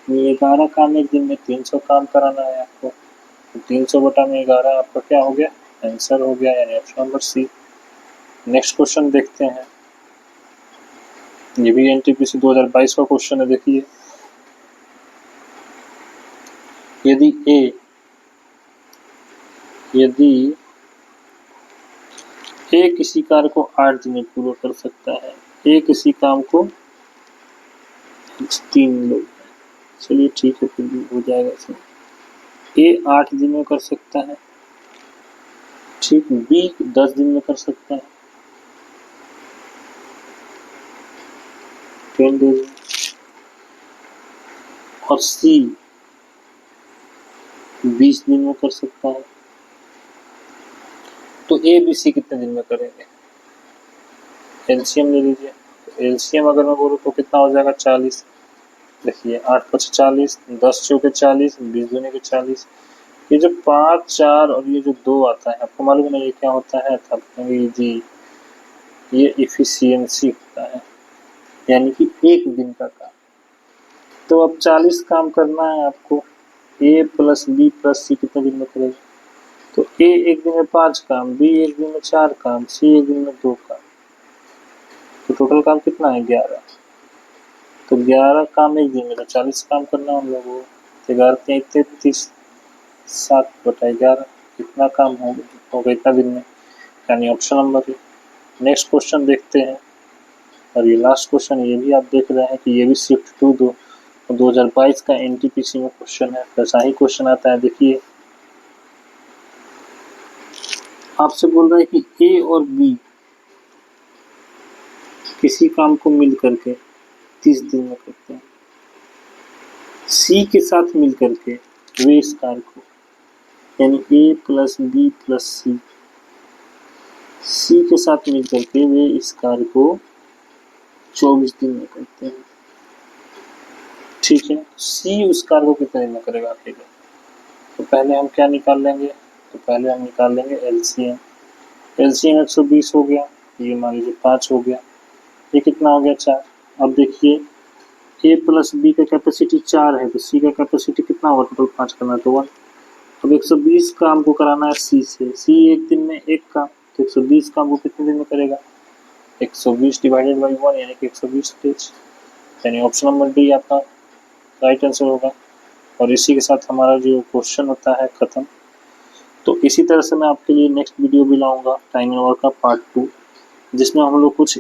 11 काम एक दिन में, 300 काम कराना है आपको, तो 300 बटा में 11 आपका क्या हो गया, आंसर हो गया, यानी option number C. Next question देखते हैं, ये भी एनटीपीसी 2022 का क्वेश्चन है। देखिए यदि ए किसी कार्य को 8 दिन में पूरा कर सकता है, ए किसी काम को 3 लोग, चलिए ठीक है फिर भी हो जाएगा इसमें, ए 8 दिन में कर सकता है, ठीक, बी 10 दिन में कर सकता है, 10 डेज में, और सी 20 दिन में कर सकता है। तो ए बी सी कितने दिन में करेंगे, एलसीएम ले लीजिए। एलसीएम अगर मैं बोलूँ तो कितना हो जाएगा 40, देखिए 8 5 40, 10 चौके 40, 20 दूनी के 40, ये जो 5 4 और ये जो 2 आता है, आपको मालूम है ना ये क्या होता है, तो आप कहेंगे जी ये इफिशियंसी होता है, यानी कि एक दिन का काम। तो अब 40 काम करना है आपको। ए प्लस बी प्लस सी कितने दिन में करेगा? तो ए एक दिन में 5 काम, बी एक दिन में 4 काम, सी एक दिन में 2 काम। तो टोटल काम कितना है? 11। तो 11 काम एक दिन में, तो 40 काम करना हम लोगों को। 11 33, 7/11 इतना काम होगा इतना दिन में, यानी option number A. Next question देखते हैं, और ये लास्ट क्वेश्चन, ये भी आप देख रहे हैं कि ये भी शिफ्ट टू 2022 का एनटीपीसी में क्वेश्चन है। वैसा ही क्वेश्चन आता है, देखिए आपसे बोल रहा है कि ए और बी किसी काम को मिल करके 30 दिन में करते हैं, सी के साथ मिल करके वे इस कार्य को, यानी ए प्लस बी प्लस सी के साथ मिल करके वे इस कार्य को 24 दिन में करते हैं। ठीक है, सी उस कार्य को कितने दिन में करेगा अकेले? तो पहले हम क्या निकाल लेंगे? तो पहले हम निकाल लेंगे एलसीएम। एलसीएम 120 हो गया, ये मान लीजिए 5 हो गया, ये कितना हो गया? 4। अब देखिए ए प्लस बी का कैपेसिटी 4 है, तो सी का कैपेसिटी कितना होगा? टोटल 5 करना है तो 1। अब 120 काम को कराना है सी से, सी एक दिन में एक काम, तो 120 काम को कितने दिन में करेगा? 120 डिवाइडेड बाई 1, यानी कि 120 डेज, यानी ऑप्शन नंबर डी आपका राइट आंसर होगा। और इसी के साथ हमारा जो क्वेश्चन होता है खत्म। तो इसी तरह से मैं आपके लिए नेक्स्ट वीडियो भी लाऊंगा टाइम नंबर का पार्ट 2, जिसमें हम लोग कुछ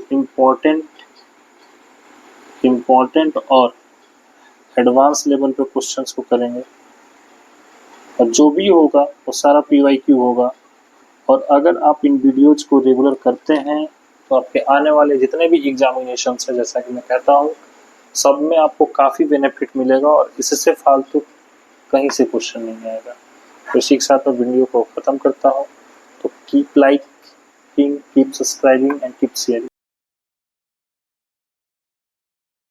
इम्पोर्टेंट और एडवांस लेवल पे क्वेश्चंस को करेंगे, और जो भी होगा वो सारा PYQ होगा। और अगर आप इन वीडियोज को रेगुलर करते हैं तो आपके आने वाले जितने भी एग्जामिनेशन है, जैसा कि मैं कहता हूँ, सब में आपको काफ़ी बेनिफिट मिलेगा, और इससे फालतू कहीं से क्वेश्चन नहीं आएगा। तो इसी के साथ मैं वीडियो को ख़त्म करता हूँ। तो keep liking, keep subscribing and keep sharing.